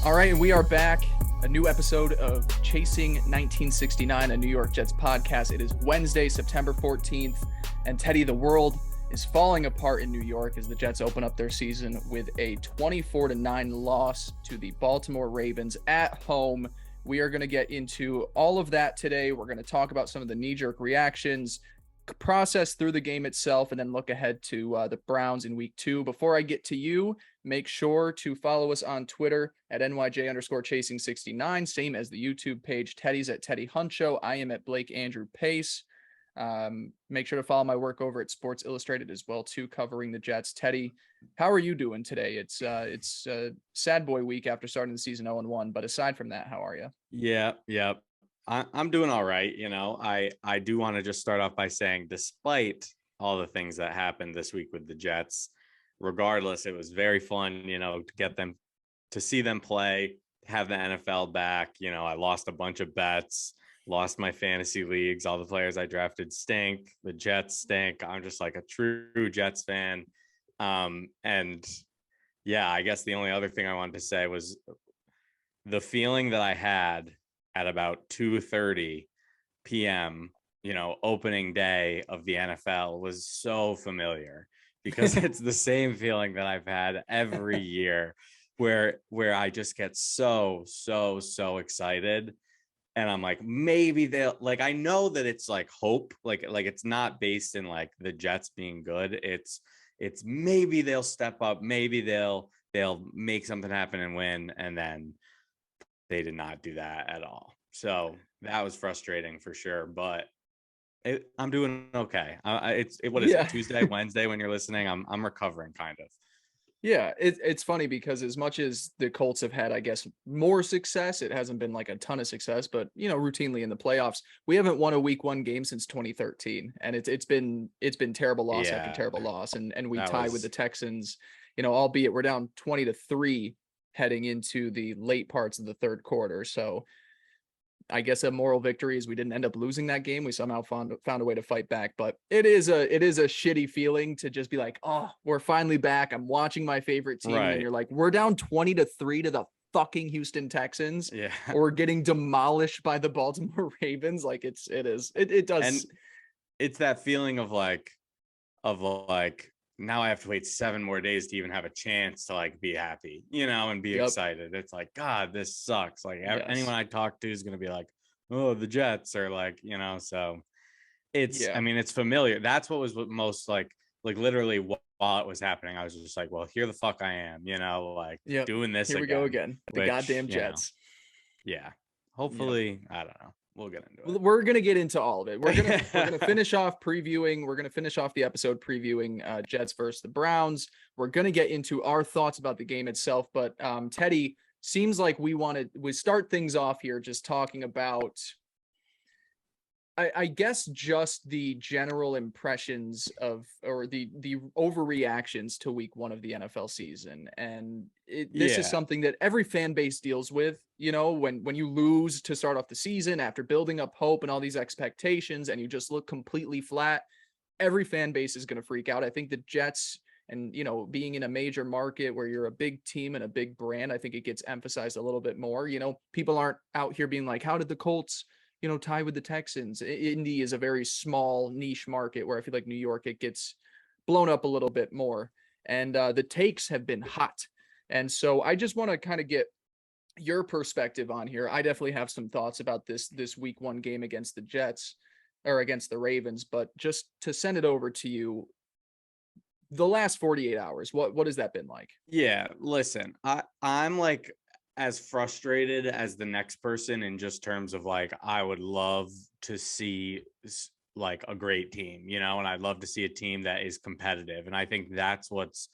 All right, and we are back. A new episode of Chasing 1969, a New York Jets podcast. It is Wednesday, September 14th, and Teddy, the world is falling apart in New York as the Jets open up their season with a 24-9 loss to the Baltimore Ravens at home. We are going to get into all of that today. We're going to talk about some of the knee-jerk reactions, process through the game itself, and then look ahead to the Browns in week 2. Before I get to you, make sure to follow us on Twitter at NYJ_chasing69, same as the YouTube page. Teddy's at Teddy Huncho. I am at Blake Andrew Pace. Make sure to follow my work over at Sports Illustrated as well, too, covering the Jets. Teddy, how are you doing today? It's sad boy week after starting the season 0-1, but aside from that, how are you? Yeah. I'm doing all right. I do want to just start off by saying, despite all the things that happened this week with the Jets, regardless, it was very fun, to get them, to see them play, have the NFL back. I lost a bunch of bets, lost my fantasy leagues. All the players I drafted stink. The Jets stink. I'm just like a true Jets fan. And yeah, I guess the only other thing I wanted to say was the feeling that I had at about 2:30 p.m., opening day of the NFL was so familiar, because it's the same feeling that I've had every year where I just get so excited. And I'm like, maybe they'll, like, I know that it's like hope, like it's not based in like the Jets being good. It's maybe they'll step up, maybe they'll make something happen and win. And then they did not do that at all. So that was frustrating for sure, but I'm doing okay. What is it? Tuesday, Wednesday when you're listening? I'm recovering kind of. Yeah, it's funny because as much as the Colts have had, I guess, more success, it hasn't been like a ton of success, but routinely in the playoffs, we haven't won a week 1 game since 2013, and it's been terrible loss after terrible loss, and we tie with the Texans, albeit we're down 20-3 heading into the late parts of the third quarter. So I guess a moral victory is we didn't end up losing that game. We somehow found a way to fight back, but it is a shitty feeling to just be like, oh, we're finally back. I'm watching my favorite team. Right. And you're like, we're down 20-3 to the fucking Houston Texans. Yeah. Or we're getting demolished by the Baltimore Ravens. Like it does. And it's that feeling of like, now I have to wait 7 more days to even have a chance to like be happy, and be excited. It's like, God, this sucks. Like anyone I talk to is going to be like, oh, the Jets, or like, so it's, I mean, it's familiar. That's what was most like literally while it was happening, I was just like, well, here the fuck I am, doing this. Here we go again. The goddamn Jets. Yeah. Hopefully, I don't know. We'll get into it. We're going to get into all of it. We're going to finish off previewing. We're going to finish off the episode previewing Jets versus the Browns. We're going to get into our thoughts about the game itself. But Teddy, seems like we start things off here just talking about, I guess, just the general impressions of, or the overreactions to week 1 of the NFL season. And this is something that every fan base deals with, when you lose to start off the season after building up hope and all these expectations and you just look completely flat. Every fan base is going to freak out. I think the Jets, and, being in a major market where you're a big team and a big brand, I think it gets emphasized a little bit more. People aren't out here being like, how did the Colts tie with the Texans? Indy is a very small niche market where I feel like New York, it gets blown up a little bit more, and the takes have been hot. And so I just want to kind of get your perspective on here. I definitely have some thoughts about this week 1 game against the Jets, or against the Ravens, but just to send it over to you, the last 48 hours, what has that been like? Yeah, listen, I'm like as frustrated as the next person, in just terms of like, I would love to see like a great team, and I'd love to see a team that is competitive. And I think that's what's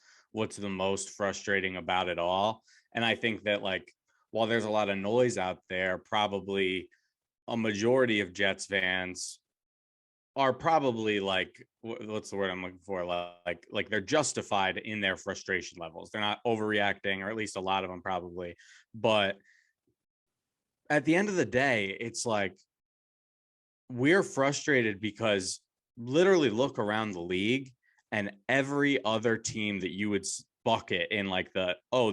the most frustrating about it all. And I think that, like, while there's a lot of noise out there, probably a majority of Jets fans are probably like, what's the word I'm looking for? Like they're justified in their frustration levels. They're not overreacting, or at least a lot of them probably. But at the end of the day, it's like, we're frustrated because literally look around the league, and every other team that you would bucket in like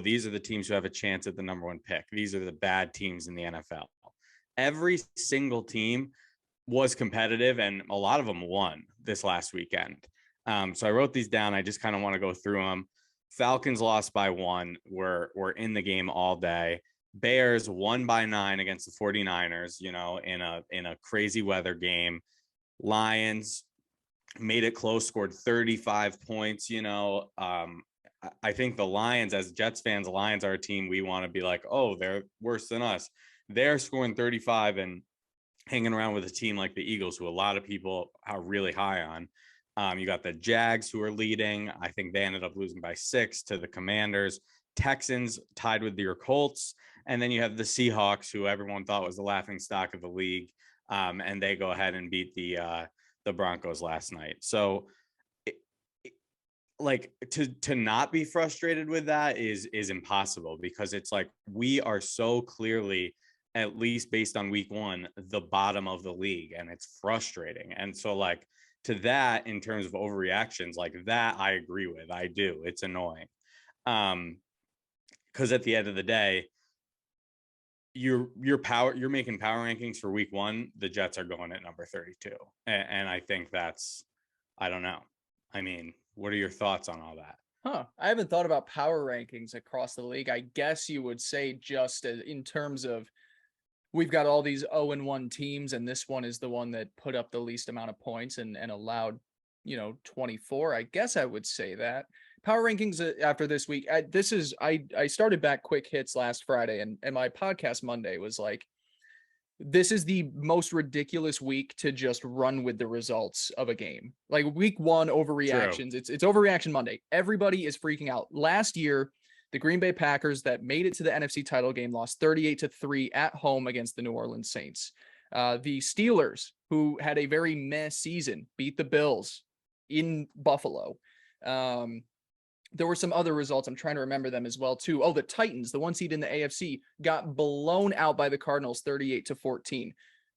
these are the teams who have a chance at the number one pick. These are the bad teams in the NFL. Every single team was competitive, and a lot of them won this last weekend. So I wrote these down. I just kind of want to go through them. Falcons lost by 1. We're in the game all day. Bears won by 9 against the 49ers, in a crazy weather game. Lions made it close, scored 35 points. I think the Lions, as Jets fans, the Lions are a team we want to be like, oh, they're worse than us. They're scoring 35 and hanging around with a team like the Eagles, who a lot of people are really high on. You got the Jags, who are leading. I think they ended up losing by 6 to the Commanders. Texans tied with your Colts. And then you have the Seahawks, who everyone thought was the laughing stock of the league. And they go ahead and beat the Broncos last night. So to not be frustrated with that is impossible, because it's like we are so clearly, at least based on week 1, the bottom of the league, and it's frustrating. And so like to that, in terms of overreactions like that, I agree with. I do. It's annoying. Because at the end of the day, you're making power rankings for week 1. The Jets are going at number 32. And I think I don't know. I mean, what are your thoughts on all that? I haven't thought about power rankings across the league. I guess you would say just in terms of we've got all these 0-1 teams, and this one is the one that put up the least amount of points and allowed, 24. I guess I would say that. Power rankings after this week. I started back quick hits last Friday, and my podcast Monday was like, this is the most ridiculous week to just run with the results of a game. Like week 1 overreactions. True. It's overreaction Monday. Everybody is freaking out. Last year, the Green Bay Packers that made it to the NFC title game lost 38-3 at home against the New Orleans Saints. The Steelers, who had a very meh season, beat the Bills in Buffalo. There were some other results. I'm trying to remember them as well, too. Oh, the Titans, the 1 seed in the AFC, got blown out by the Cardinals 38-14.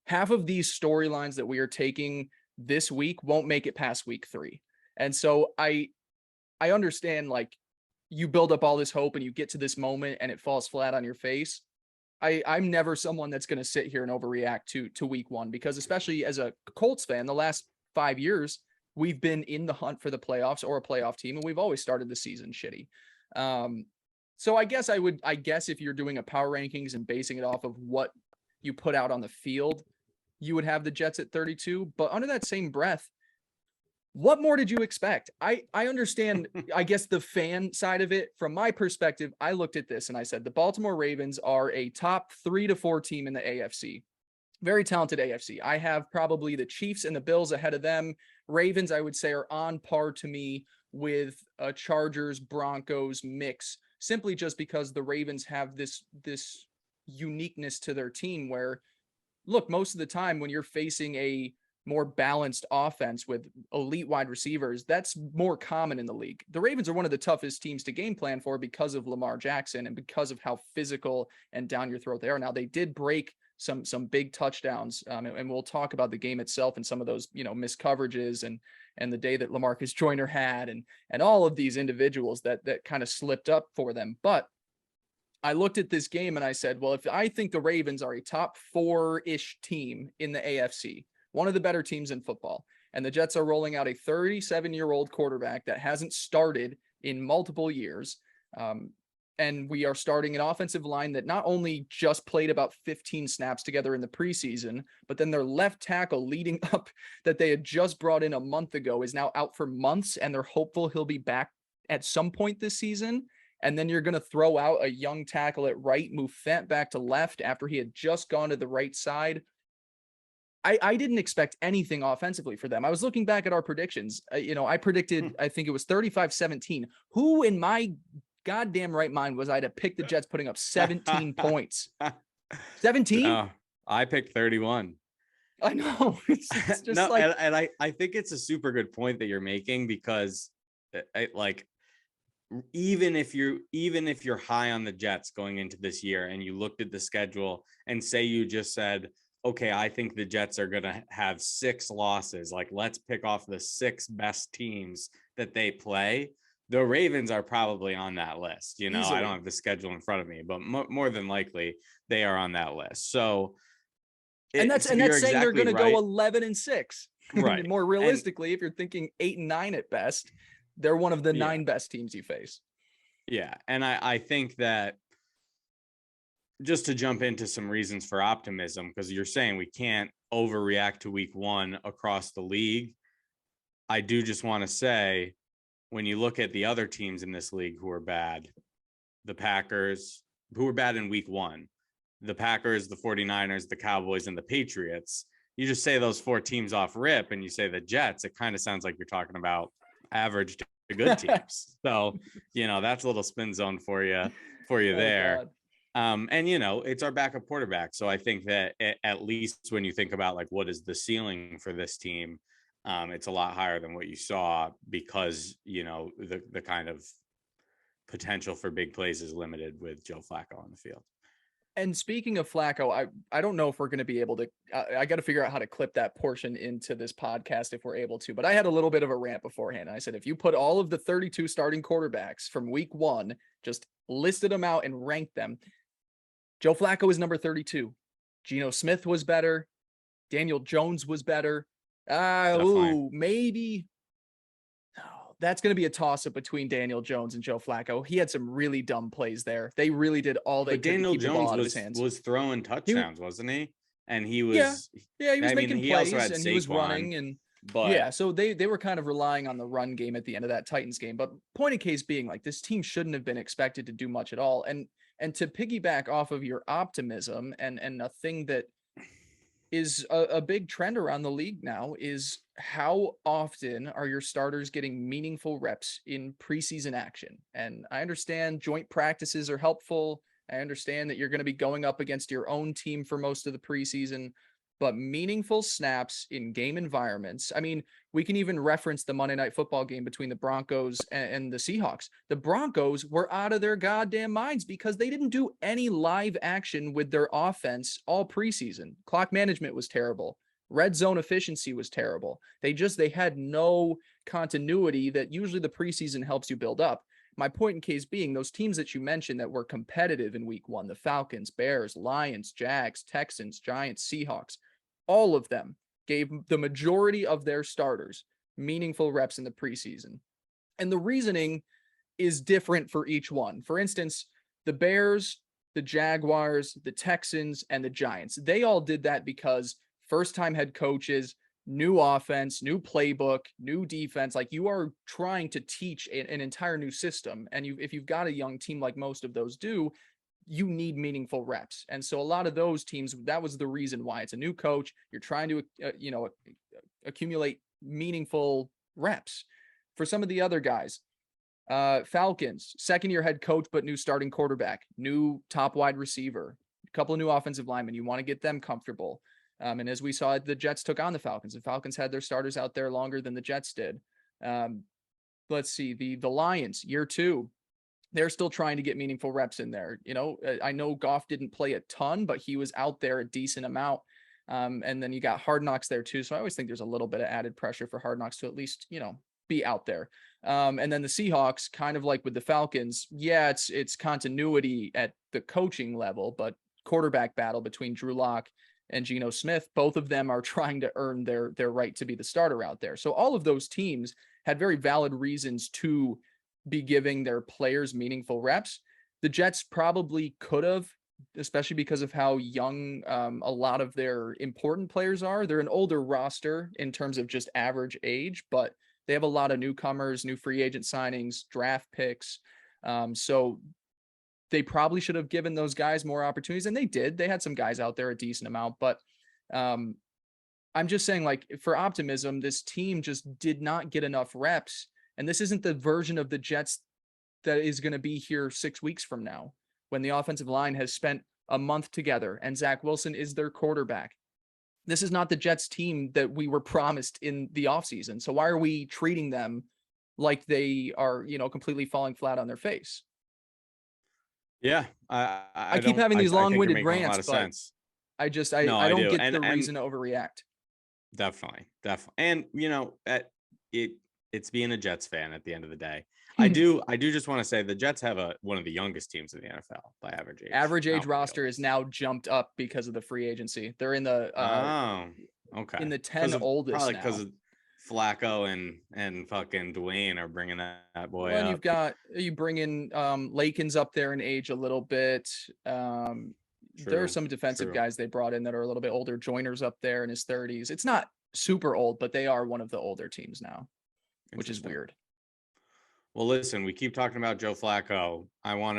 Half of these storylines that we are taking this week won't make it past week 3. And so I understand, like, you build up all this hope and you get to this moment and it falls flat on your face. I'm never someone that's going to sit here and overreact to week 1, because especially as a Colts fan, the last 5 years, we've been in the hunt for the playoffs or a playoff team, and we've always started the season shitty. So I guess if you're doing a power rankings and basing it off of what you put out on the field, you would have the Jets at 32. But under that same breath, what more did you expect? I understand, I guess, the fan side of it. From my perspective, I looked at this and I said, the Baltimore Ravens are a top 3 to 4 team in the AFC. Very talented AFC. I have probably the Chiefs and the Bills ahead of them. Ravens, I would say, are on par to me with a Chargers, Broncos mix, simply just because the Ravens have this uniqueness to their team where, look, most of the time when you're facing a more balanced offense with elite wide receivers, that's more common in the league. The Ravens are one of the toughest teams to game plan for because of Lamar Jackson and because of how physical and down your throat they are. Now, they did break some big touchdowns, and we'll talk about the game itself and some of those, missed coverages and the day that LaMarcus Joyner had and all of these individuals that kind of slipped up for them. But I looked at this game and I said, well, if I think the Ravens are a top 4-ish team in the AFC, one of the better teams in football, and the Jets are rolling out a 37-year-old quarterback that hasn't started in multiple years, and we are starting an offensive line that not only just played about 15 snaps together in the preseason, but then their left tackle leading up that they had just brought in a month ago is now out for months, and they're hopeful he'll be back at some point this season. And then you're going to throw out a young tackle at right, move Fant back to left after he had just gone to the right side. I didn't expect anything offensively for them. I was looking back at our predictions. I predicted, I think it was 35-17. Who in my goddamn right mind was I to pick the Jets putting up 17 points? 17? No, I picked 31. I know. It's just no, like, and I think it's a super good point that you're making, because even if you're high on the Jets going into this year and you looked at the schedule and say you just said, okay, I think the Jets are going to have 6 losses. Like, let's pick off the 6 best teams that they play. the Ravens are probably on that list. You know, Easily. I don't have the schedule in front of me, but more than likely they are on that list. So, and that's saying exactly they're going to go right. 11-6. Right. More realistically, if you're thinking 8-9 at best, they're one of the 9 best teams you face. Yeah. And I think that, just to jump into some reasons for optimism, because you're saying we can't overreact to week one across the league. I do just want to say, when you look at the other teams in this league who are bad, the Packers, who were bad in week one, the Packers, the 49ers, the Cowboys, and the Patriots, you just say those 4 teams off rip and you say the Jets, it kind of sounds like you're talking about average to good teams. So, that's a little spin zone for you there. God. And it's our backup quarterback. So I think that at least when you think about like what is the ceiling for this team, it's a lot higher than what you saw, because the kind of potential for big plays is limited with Joe Flacco on the field. And speaking of Flacco, I don't know if we're going to be able to, I got to figure out how to clip that portion into this podcast if we're able to, but I had a little bit of a rant beforehand. I said, if you put all of the 32 starting quarterbacks from week one, just listed them out and ranked them, Joe Flacco is number 32. Geno Smith was better. Daniel Jones was better. Maybe. That's going to be a toss-up between Daniel Jones and Joe Flacco. He had some really dumb plays there. They really did all they could to keep the ball out of his hands. Was throwing touchdowns, wasn't he? And he was, he was making plays and he was running, and so they were kind of relying on the run game at the end of that Titans game. But point of case being, like, this team shouldn't have been expected to do much at all. And to piggyback off of your optimism, and a thing that is a big trend around the league now, is how often are your starters getting meaningful reps in preseason action? And I understand joint practices are helpful. I understand that you're going to be going up against your own team for most of the preseason, but meaningful snaps in game environments. I mean, we can even reference the Monday Night Football game between the Broncos and the Seahawks. The Broncos were out of their goddamn minds because they didn't do any live action with their offense all preseason. Clock management was terrible. Red zone efficiency was terrible. They had no continuity that usually the preseason helps you build up. My point in case being, those teams that you mentioned that were competitive in week one, the Falcons, Bears, Lions, Jags, Texans, Giants, Seahawks, all of them gave the majority of their starters meaningful reps in the preseason. And the reasoning is different for each one. For instance, the Bears, the Jaguars, the Texans, and the Giants, they all did that because first-time head coaches, new offense, new playbook, new defense. Like, you are trying to teach an entire new system. And if you've got a young team like most of those do, you need meaningful reps. And so a lot of those teams, that was the reason why. It's a new coach. You're trying to, accumulate meaningful reps. For some of the other guys, Falcons, second-year head coach, but new starting quarterback, new top wide receiver, a couple of new offensive linemen. You want to get them comfortable. And as we saw, the Jets took on the Falcons. The Falcons had their starters out there longer than the Jets did. Let's see, the Lions, year 2, they're still trying to get meaningful reps in there. I know Goff didn't play a ton, but he was out there a decent amount. And then you got Hard Knocks there too. So I always think there's a little bit of added pressure for Hard Knocks to at least, be out there. And then the Seahawks, kind of like with the Falcons, it's continuity at the coaching level, but quarterback battle between Drew Lock and Geno Smith, both of them are trying to earn their right to be the starter out there. So all of those teams had very valid reasons to be giving their players meaningful reps. The Jets probably could have, especially because of how young a lot of their important players are. They're an older roster in terms of just average age, but they have a lot of newcomers, new free agent signings, draft picks. So they probably should have given those guys more opportunities, and they did. They had some guys out there a decent amount, but I'm just saying, like, for optimism, this team just did not get enough reps, and this isn't the version of the Jets that is going to be here 6 weeks from now, when the offensive line has spent a month together and Zach Wilson is their quarterback. This is not the Jets team that we were promised in the offseason. So why are we treating them like they are, completely falling flat on their face? Yeah, I keep having these long-winded rants, but sense. I don't get the reason to overreact. Definitely. And it's being a Jets fan at the end of the day. I do just want to say the Jets have one of the youngest teams in the NFL by average age. Average age roster is now jumped up because of the free agency. They're in the okay. in the 10 oldest probably now. Because of Flacco and fucking Dwayne are bringing that boy well, and up. you bring in Lakins up there in age a little bit. There are some defensive guys they brought in that are a little bit older. Joyner's up there in his 30s. It's not super old, but they are one of the older teams now, which is weird. Well, listen, we keep talking about Joe Flacco. I want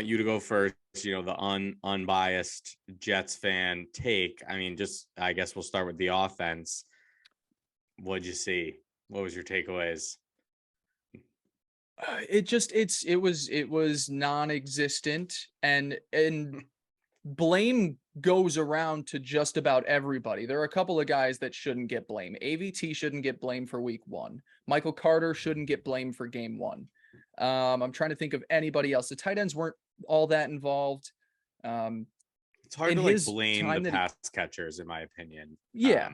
you to go first, the unbiased Jets fan take. I mean, I guess we'll start with the offense. What'd you see? What was your takeaways? It was non-existent, and blame goes around to just about everybody. There are a couple of guys that shouldn't get blame. AVT shouldn't get blamed for week 1. Michael Carter shouldn't get blamed for game 1. I'm trying to think of anybody else. The tight ends weren't all that involved. It's hard to blame the pass catchers, in my opinion. Yeah.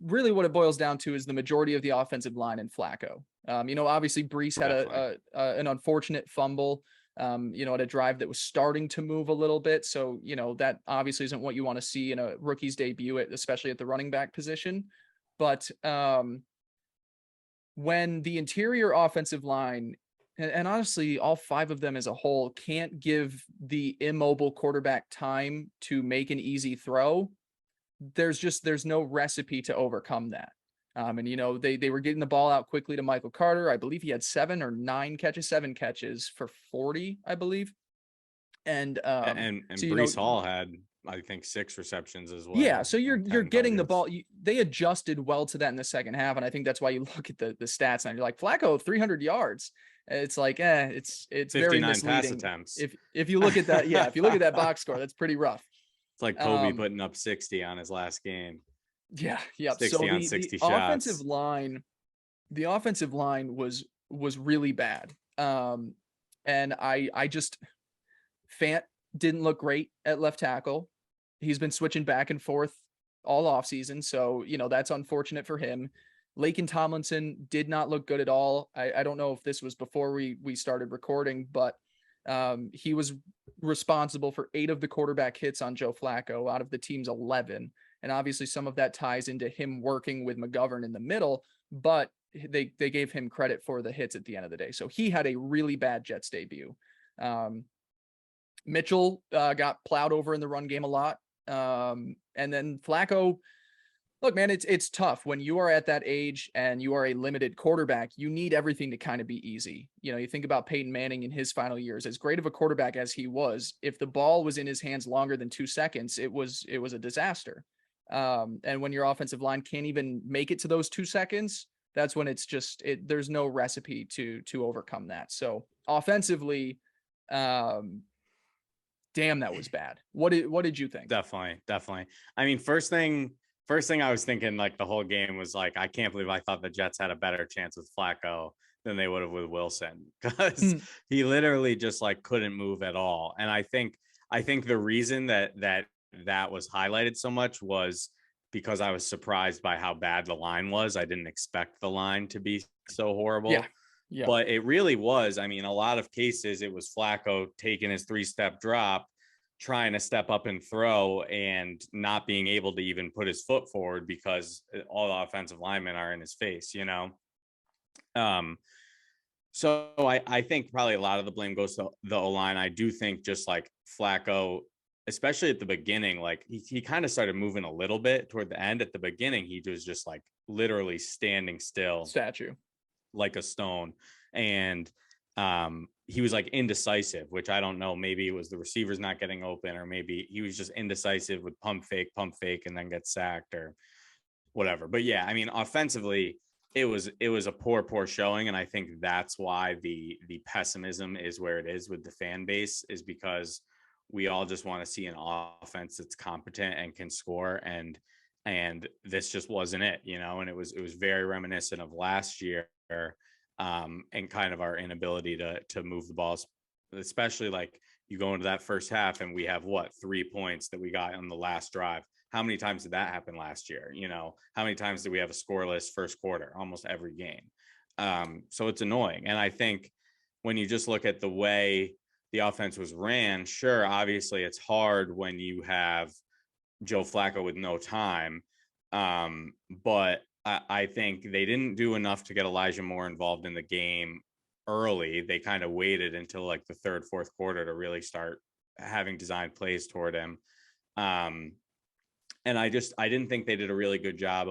Really what it boils down to is the majority of the offensive line and Flacco. Obviously Brees had an unfortunate fumble, at a drive that was starting to move a little bit. So, that obviously isn't what you want to see in a rookie's debut, especially at the running back position. But when the interior offensive line, and honestly, all 5 of them as a whole, can't give the immobile quarterback time to make an easy throw, there's no recipe to overcome that. They were getting the ball out quickly to Michael Carter. I believe he had 7 catches for 40, I believe. And Brees Hall had, I think, 6 receptions as well. Yeah, so you're getting the ball. They adjusted well to that in the second half, and I think that's why you look at the stats and you're like, Flacco 300 yards. It's like, it's very misleading. Pass attempts. If you look at that, if you look at that box score, that's pretty rough. It's like Kobe putting up 60 on his last game. Yeah. 60 so on 60 shots. The offensive line was really bad. And I just Fant didn't look great at left tackle. He's been switching back and forth all offseason, so that's unfortunate for him. Laken Tomlinson did not look good at all. I don't know if this was before we started recording, but he was responsible for 8 of the quarterback hits on Joe Flacco out of the team's 11. And obviously some of that ties into him working with McGovern in the middle, but they gave him credit for the hits at the end of the day. So he had a really bad Jets debut. Mitchell got plowed over in the run game a lot. And then Flacco, look, man, it's tough when you are at that age and you are a limited quarterback. You need everything to kind of be easy. You think about Peyton Manning in his final years, as great of a quarterback as he was, if the ball was in his hands longer than 2 seconds, it was a disaster. And when your offensive line can't even make it to those 2 seconds, that's when there's no recipe to overcome that. So offensively, damn, that was bad. What did you think? Definitely. I mean, first thing I was thinking, the whole game was I can't believe I thought the Jets had a better chance with Flacco than they would have with Wilson, because he literally just couldn't move at all. And I think the reason that was highlighted so much was because I was surprised by how bad the line was. I didn't expect the line to be so horrible. Yeah. But it really was. I mean, a lot of cases it was Flacco taking his 3-step drop, trying to step up and throw, and not being able to even put his foot forward because all the offensive linemen are in his face, So I think probably a lot of the blame goes to the O-line. I do think just Flacco, especially at the beginning, he kind of started moving a little bit toward the end. At the beginning, he was just literally standing still, statue, like a stone. And he was indecisive, which I don't know. Maybe it was the receivers not getting open, or maybe he was just indecisive with pump fake, and then get sacked or whatever. But yeah, I mean, offensively, it was a poor showing. And I think that's why the pessimism is where it is with the fan base, is because we all just want to see an offense that's competent and can score. And this just wasn't it, and it was very reminiscent of last year, and kind of our inability to move the balls, especially you go into that first half and we have 3 points that we got on the last drive. How many times did that happen last year? How many times did we have a scoreless first quarter? Almost every game. So it's annoying. And I think when you just look at the way the offense was ran, sure, obviously it's hard when you have Joe Flacco with no time. But I think they didn't do enough to get Elijah Moore involved in the game early. They kind of waited until like the third, fourth quarter to really start having designed plays toward him. And I didn't think they did a really good job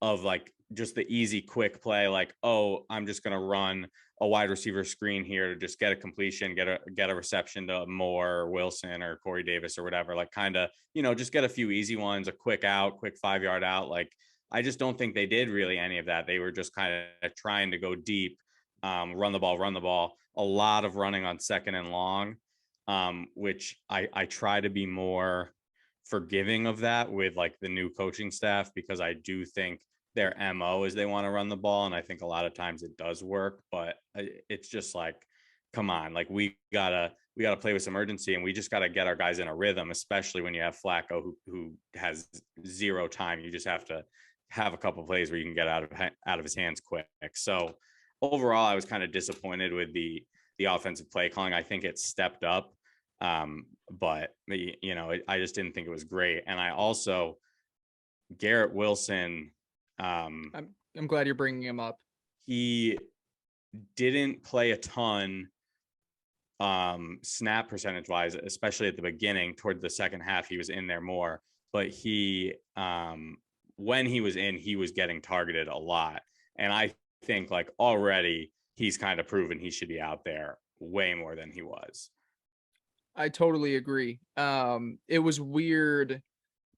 of like just the easy quick play, like, oh, I'm just going to run a wide receiver screen here to just get a completion, get a reception to Moore or Wilson or Corey Davis or whatever, like kind of, just get a few easy ones, a quick 5-yard out. Like, I just don't think they did really any of that. They were just kind of trying to go deep, run the ball, a lot of running on second and long, which I try to be more forgiving of that with like the new coaching staff, because I do think their MO is they want to run the ball. And I think a lot of times it does work, but it's just like, come on, like we gotta play with some urgency, and we just gotta get our guys in a rhythm, especially when you have Flacco who has zero time. You just have to have a couple of plays where you can get out of his hands quick. So overall, I was kind of disappointed with the offensive play calling. I think it stepped up. But I just didn't think it was great. And I also, Garrett Wilson, I'm glad you're bringing him up. He didn't play a ton snap percentage wise, especially at the beginning. Toward the second half, he was in there more, but he when he was in, he was getting targeted a lot. And I think like already he's kind of proven he should be out there way more than he was. I totally agree. It was weird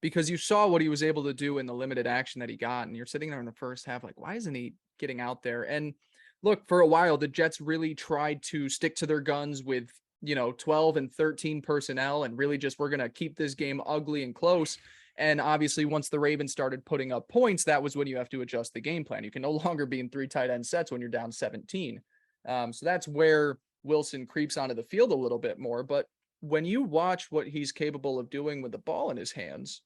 because you saw what he was able to do in the limited action that he got, and you're sitting there in the first half like, why isn't he getting out there? And look, for a while, the Jets really tried to stick to their guns with, 12 and 13 personnel, and really just, we're going to keep this game ugly and close. And obviously, once the Ravens started putting up points, that was when you have to adjust the game plan. You can no longer be in 3 tight end sets when you're down 17. So that's where Wilson creeps onto the field a little bit more. But when you watch what he's capable of doing with the ball in his hands,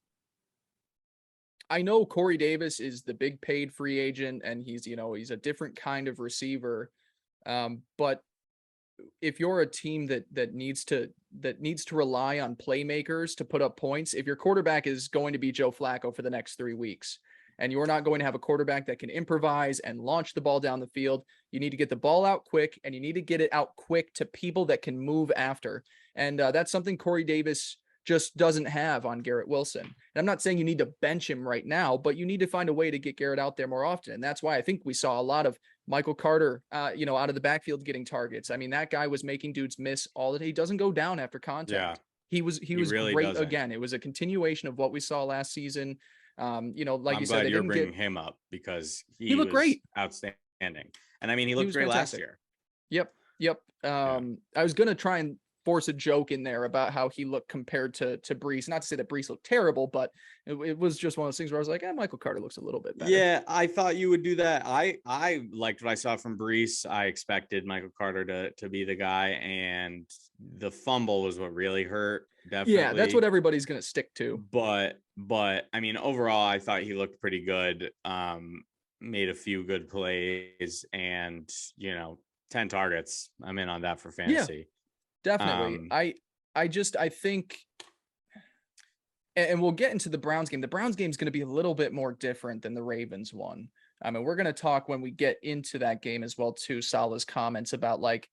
I know Corey Davis is the big paid free agent, and he's a different kind of receiver. But if you're a team that needs to rely on playmakers to put up points, if your quarterback is going to be Joe Flacco for the next 3 weeks, and you're not going to have a quarterback that can improvise and launch the ball down the field, you need to get the ball out quick, and you need to get it out quick to people that can move after. And that's something Corey Davis just doesn't have on Garrett Wilson. And I'm not saying you need to bench him right now, but you need to find a way to get Garrett out there more often. And that's why I think we saw a lot of Michael Carter, out of the backfield getting targets. I mean, that guy was making dudes miss all the day. He doesn't go down after contact. Yeah. He was really great again. It was a continuation of what we saw last season. Like I'm you said, glad you're bringing him up, because he looked was great, outstanding. And I mean, he looked great fantastic last year. Yep. I was gonna try and force a joke in there about how he looked compared to Brees. Not to say that Brees looked terrible, but it was just one of those things where I was like, Michael Carter looks a little bit better. Yeah, I thought you would do that. I liked what I saw from Brees. I expected Michael Carter to be the guy, and the fumble was what really hurt. Definitely. Yeah, that's what everybody's gonna stick to. But I mean, overall, I thought he looked pretty good. Made a few good plays, and 10 targets. I'm in on that for fantasy. Yeah. Definitely. I think, and we'll get into the Browns game. The Browns game is going to be a little bit more different than the Ravens one. I mean, we're going to talk when we get into that game as well, too. Salah's comments about like,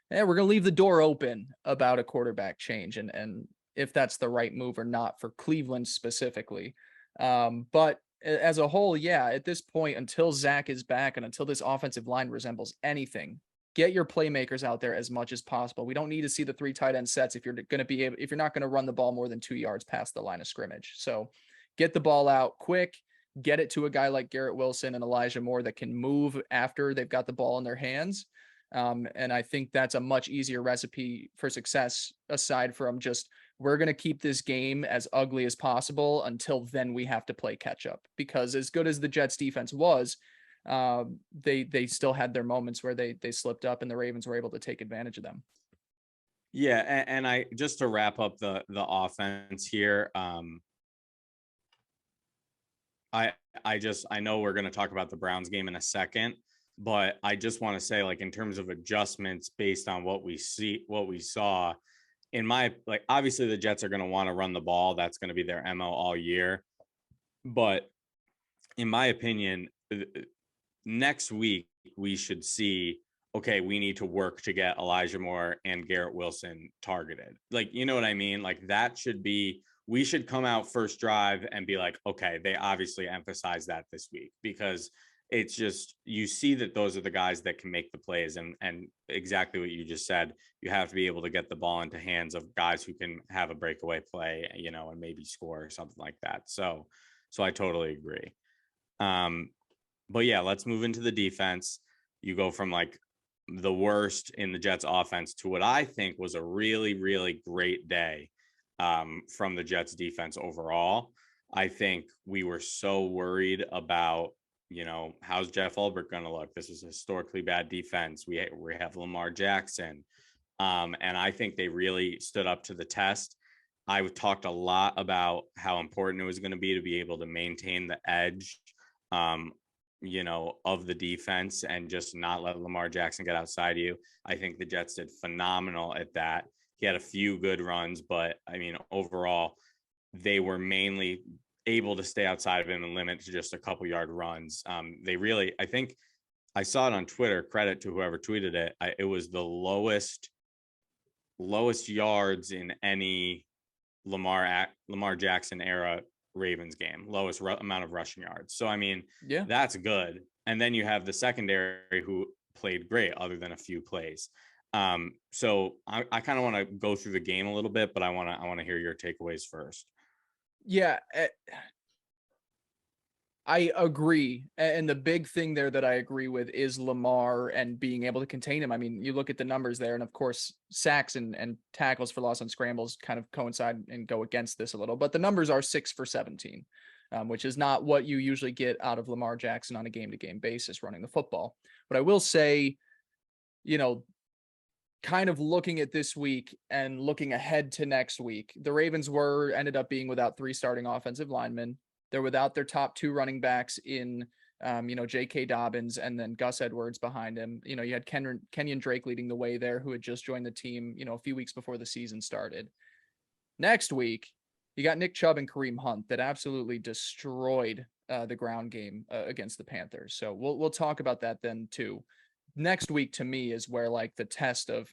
we're going to leave the door open about a quarterback change and if that's the right move or not for Cleveland specifically. But as a whole, yeah, at this point, until Zach is back and until this offensive line resembles anything, get your playmakers out there as much as possible. We don't need to see the 3 tight end sets if you're not going to run the ball more than 2 yards past the line of scrimmage. So get the ball out quick, get it to a guy like Garrett Wilson and Elijah Moore that can move after they've got the ball in their hands. And I think that's a much easier recipe for success, aside from just, we're going to keep this game as ugly as possible until then we have to play catch up, because as good as the Jets defense was, they still had their moments where they slipped up, and the Ravens were able to take advantage of them. Yeah, and I just to wrap up the offense here, I know we're going to talk about the Browns game in a second, But I just want to say, like, in terms of adjustments based on what we saw, in my, like, obviously the Jets are going to want to run the ball. That's going to be their MO all year. But in my opinion, next week we should see, okay, we need to work to get Elijah Moore and Garrett Wilson targeted. Like, you know what I mean? Like, that should be, we should come out first drive and be like, okay, they obviously emphasize that this week, because it's just, you see that those are the guys that can make the plays. And exactly what you just said, you have to be able to get the ball into hands of guys who can have a breakaway play, you know, and maybe score or something like that. So I totally agree. But yeah, let's move into the defense. You go from like the worst in the Jets offense to what I think was a really, really great day from the Jets defense overall. I think we were so worried about, you know, how's Jeff Ulbrich going to look? This is a historically bad defense. We have Lamar Jackson. And I think they really stood up to the test. I talked a lot about how important it was going to be able to maintain the edge, you know, of the defense and just not let Lamar Jackson get outside you. I think the Jets did phenomenal at that. He had a few good runs, but I mean, overall, they were mainly able to stay outside of him and limit to just a couple yard runs. They really, I think I saw it on Twitter, credit to whoever tweeted it. It was the lowest yards in any Lamar Jackson era Ravens game, lowest amount of rushing yards. So, I mean, yeah, that's good. And then you have the secondary who played great other than a few plays. So I kind of want to go through the game a little bit, but I want to hear your takeaways first. yeah. I agree. And the big thing there that I agree with is Lamar and being able to contain him. I mean, you look at the numbers there, and of course, sacks and tackles for loss on scrambles kind of coincide and go against this a little, but the numbers are 6 for 17, which is not what you usually get out of Lamar Jackson on a game-to-game basis running the football. But I will say, you know, kind of looking at this week and looking ahead to next week, the Ravens ended up being without 3 starting offensive linemen. They're without their top 2 running backs in, J.K. Dobbins and then Gus Edwards behind him. You know, you had Kenyon Drake leading the way there, who had just joined the team, a few weeks before the season started. Next week, you got Nick Chubb and Kareem Hunt that absolutely destroyed the ground game against the Panthers. So we'll talk about that then too. Next week to me is where like the test of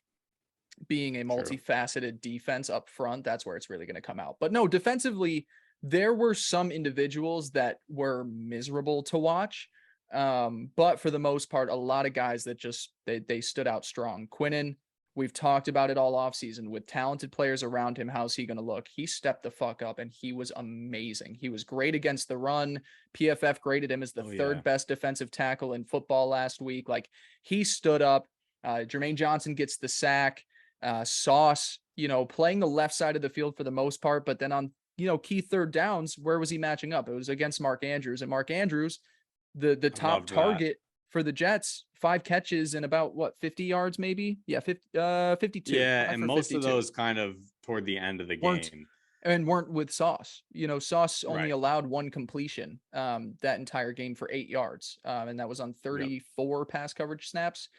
being a multifaceted defense up front, that's where it's really going to come out. But no, defensively, there were some individuals that were miserable to watch. But for the most part, a lot of guys that just, they stood out strong. Quinnen, we've talked about it all offseason with talented players around him. How's he going to look? He stepped the fuck up and he was amazing. He was great against the run. PFF graded him as the third best defensive tackle in football last week. Like, he stood up. Jermaine Johnson gets the sack. Sauce, playing the left side of the field for the most part, but then on, key third downs, where was he matching up? It was against Mark Andrews, and Mark Andrews, the top target for the Jets, 5 catches and about 50 yards, maybe. Yeah. 52. Yeah. And most 52. Of those kind of toward the end of the game weren't with Sauce. Sauce only allowed 1 completion, that entire game for 8 yards. And that was on 34 pass coverage snaps.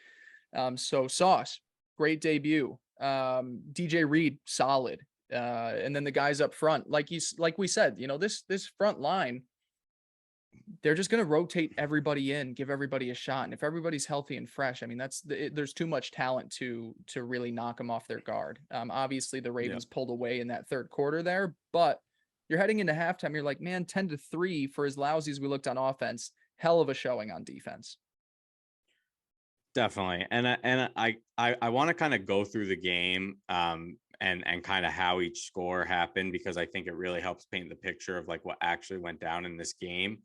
So Sauce, great debut. DJ Reed, solid. And then the guys up front, like we said, this front line, they're just going to rotate everybody in, give everybody a shot. And if everybody's healthy and fresh, I mean, there's too much talent to really knock them off their guard. Obviously the Ravens pulled away in that third quarter there, but you're heading into halftime. You're like, man, 10-3 for as lousy as we looked on offense, hell of a showing on defense. Definitely. And I want to kind of go through the game and kind of how each score happened, because I think it really helps paint the picture of like what actually went down in this game.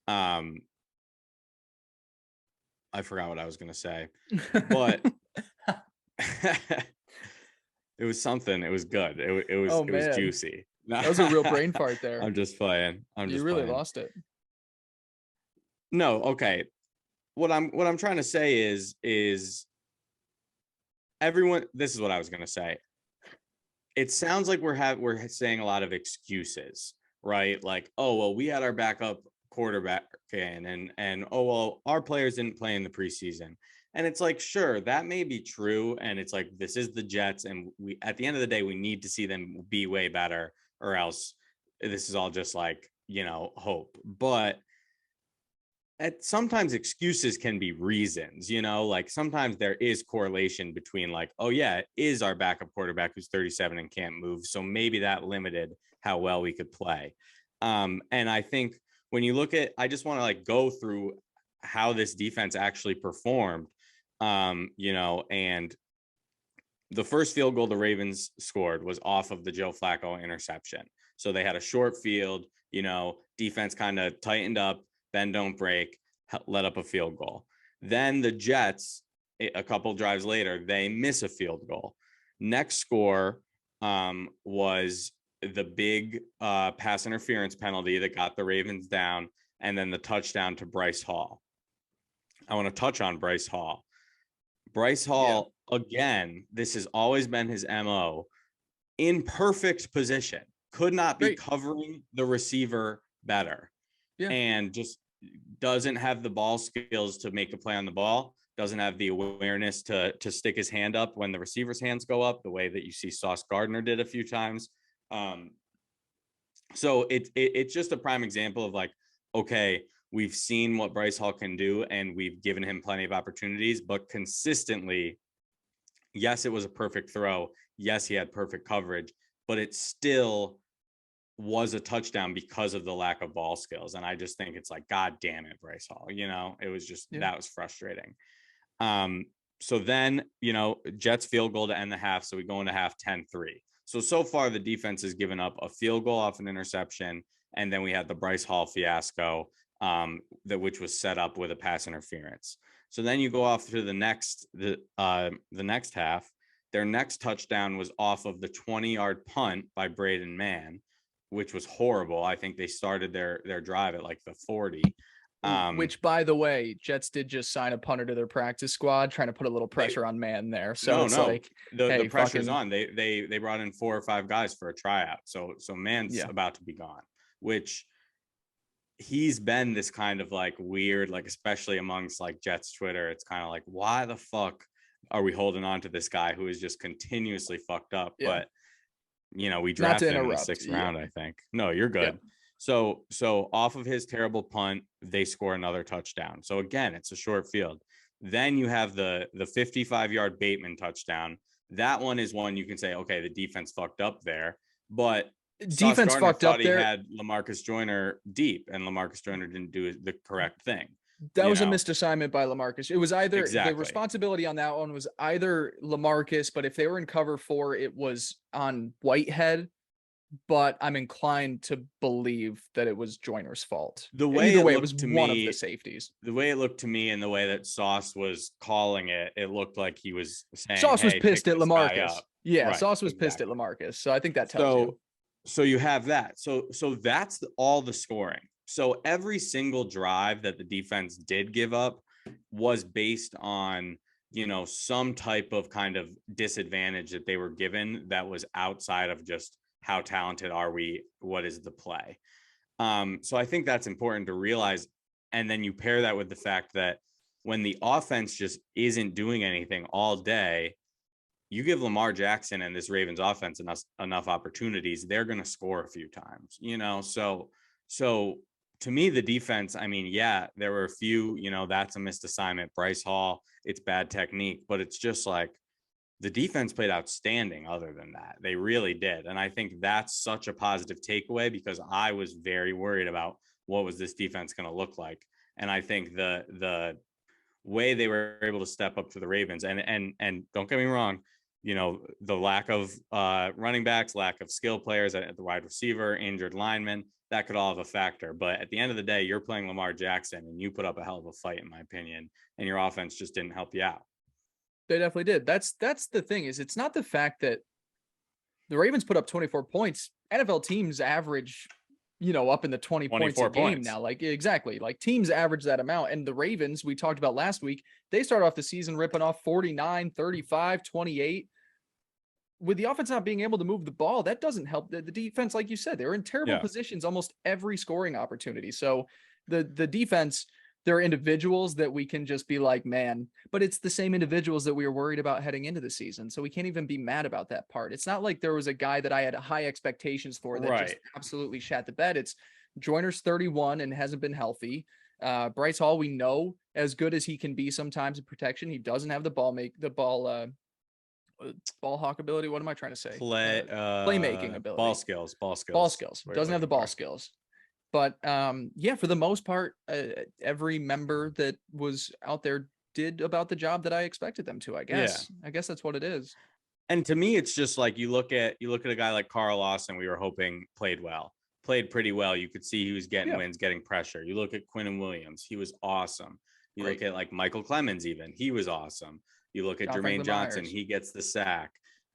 I forgot what I was going to say, but it was something. It was good. It was juicy. That was a real brain fart there. I'm just playing. You really lost it. No. Okay. What I'm trying to say is everyone, this is what I was going to say. It sounds like we're saying a lot of excuses, right? Like, oh, well, we had our backup quarterback in, and oh well, our players didn't play in the preseason. And it's like, sure, that may be true. And it's like, this is the Jets, and we, at the end of the day, we need to see them be way better, or else this is all just like, hope. But sometimes excuses can be reasons, like sometimes there is correlation between like, oh yeah, it is our backup quarterback who's 37 and can't move, so maybe that limited how well we could play. And I think when you look at, I just want to like go through how this defense actually performed, and the first field goal the Ravens scored was off of the Joe Flacco interception. So they had a short field, defense kind of tightened up, bend don't break, let up a field goal. Then the Jets, a couple drives later, they miss a field goal. Next score was the big pass interference penalty that got the Ravens down, and then the touchdown to Bryce Hall. I want to touch on Bryce Hall. Bryce Hall, again, this has always been his MO, in perfect position, could not be covering the receiver better. And just doesn't have the ball skills to make a play on the ball, doesn't have the awareness to stick his hand up when the receiver's hands go up, the way that you see Sauce Gardner did a few times. So it's just a prime example of like, okay, we've seen what Bryce Hall can do, and we've given him plenty of opportunities, but consistently, yes, it was a perfect throw. Yes, he had perfect coverage, but it still was a touchdown because of the lack of ball skills. And I just think it's like, God damn it, Bryce Hall, it was just, that was frustrating. So then, Jets field goal to end the half. So we go into half 10-3. So far the defense has given up a field goal off an interception. And then we had the Bryce Hall fiasco, which was set up with a pass interference. So then you go off to the next half. Their next touchdown was off of the 20-yard punt by Braden Mann, which was horrible. I think they started their drive at like the 40. Which, by the way, Jets did just sign a punter to their practice squad, trying to put a little pressure on Mann there. So like, the pressure's on. They brought in 4 or 5 guys for a tryout. So Mann's about to be gone, which he's been this kind of like weird, like especially amongst like Jets Twitter, it's kind of like, why the fuck are we holding on to this guy who is just continuously fucked up? But we drafted him in the 6th round, I think. No, you're good. So off of his terrible punt, they score another touchdown. So again, it's a short field. Then you have the 55-yard Bateman touchdown. That one is one you can say, okay, the defense fucked up there, but defense fucked up there. He had LaMarcus Joyner deep, and LaMarcus Joyner didn't do the correct thing. That was a missed assignment by LaMarcus. It was either the responsibility on that one was either LaMarcus, but if they were in cover 4, it was on Whitehead. But I'm inclined to believe that it was Joyner's fault. Either way, it was one of the safeties. The way it looked to me, and the way that Sauce was calling it, it looked like he was saying Sauce was pissed at LaMarcus. Yeah, right, Sauce was pissed at LaMarcus. So I think that tells you. So you have that. So that's all the scoring. So every single drive that the defense did give up was based on, some type of kind of disadvantage that they were given that was outside of just how talented are we? What is the play? So I think that's important to realize. And then you pair that with the fact that when the offense just isn't doing anything all day, you give Lamar Jackson and this Ravens offense enough opportunities, they're going to score a few times, So to me, the defense, I mean, there were a few, that's a missed assignment. Bryce Hall, it's bad technique, but it's just like the defense played outstanding other than that. They really did. And I think that's such a positive takeaway, because I was very worried about what was this defense going to look like. And I think the way they were able to step up to the Ravens, and don't get me wrong, the lack of running backs, lack of skill players at the wide receiver, injured linemen, that could all have a factor. But at the end of the day, you're playing Lamar Jackson, and you put up a hell of a fight, in my opinion, and your offense just didn't help you out. They definitely did. That's the thing, is it's not the fact that the Ravens put up 24 points. NFL teams average, up in the 20 points a game now. Like, exactly. Like, teams average that amount. And the Ravens, we talked about last week, they start off the season ripping off 49, 35, 28. With the offense not being able to move the ball, that doesn't help the defense. Like you said, they're in terrible positions almost every scoring opportunity. So the defense, there are individuals that we can just be like, man, but it's the same individuals that we were worried about heading into the season. So we can't even be mad about that part. It's not like there was a guy that I had high expectations for that just absolutely shat the bed. It's Joyner's 31 and hasn't been healthy. Bryce Hall, we know as good as he can be sometimes in protection, he doesn't have the ball hawk ability. What am I trying to say? Playmaking ability. Ball skills. Doesn't have the ball skills. But yeah, for the most part, every member that was out there did about the job that I expected them to, I guess. Yeah. I guess that's what it is. And to me, it's just like you look at a guy like Carl Lawson, we were hoping played pretty well. You could see he was getting wins, getting pressure. You look at Quinnen Williams, he was awesome. You look at like Michael Clemens, even he was awesome. You look at Jermaine Johnson, he gets the sack.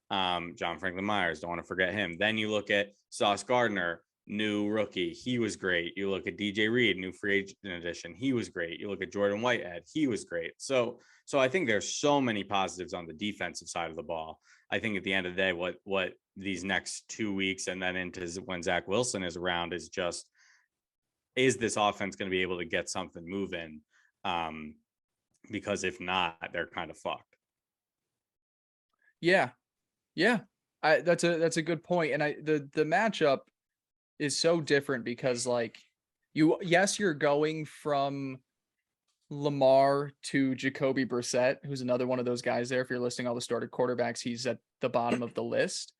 John Franklin Myers, don't want to forget him. Then you look at Sauce Gardner, new rookie, he was great. You look at DJ Reed, new free agent addition, he was great. You look at Jordan Whitehead, he was great. So I think there's so many positives on the defensive side of the ball. I think at the end of the day, what these next 2 weeks and then into when Zach Wilson is around is just, is this offense going to be able to get something moving? Because if not, they're kind of fucked. Yeah. That's a good point. And the matchup is so different because like you're going from Lamar to Jacoby Brissett, who's another one of those guys there. If you're listing all the started quarterbacks, he's at the bottom of the list.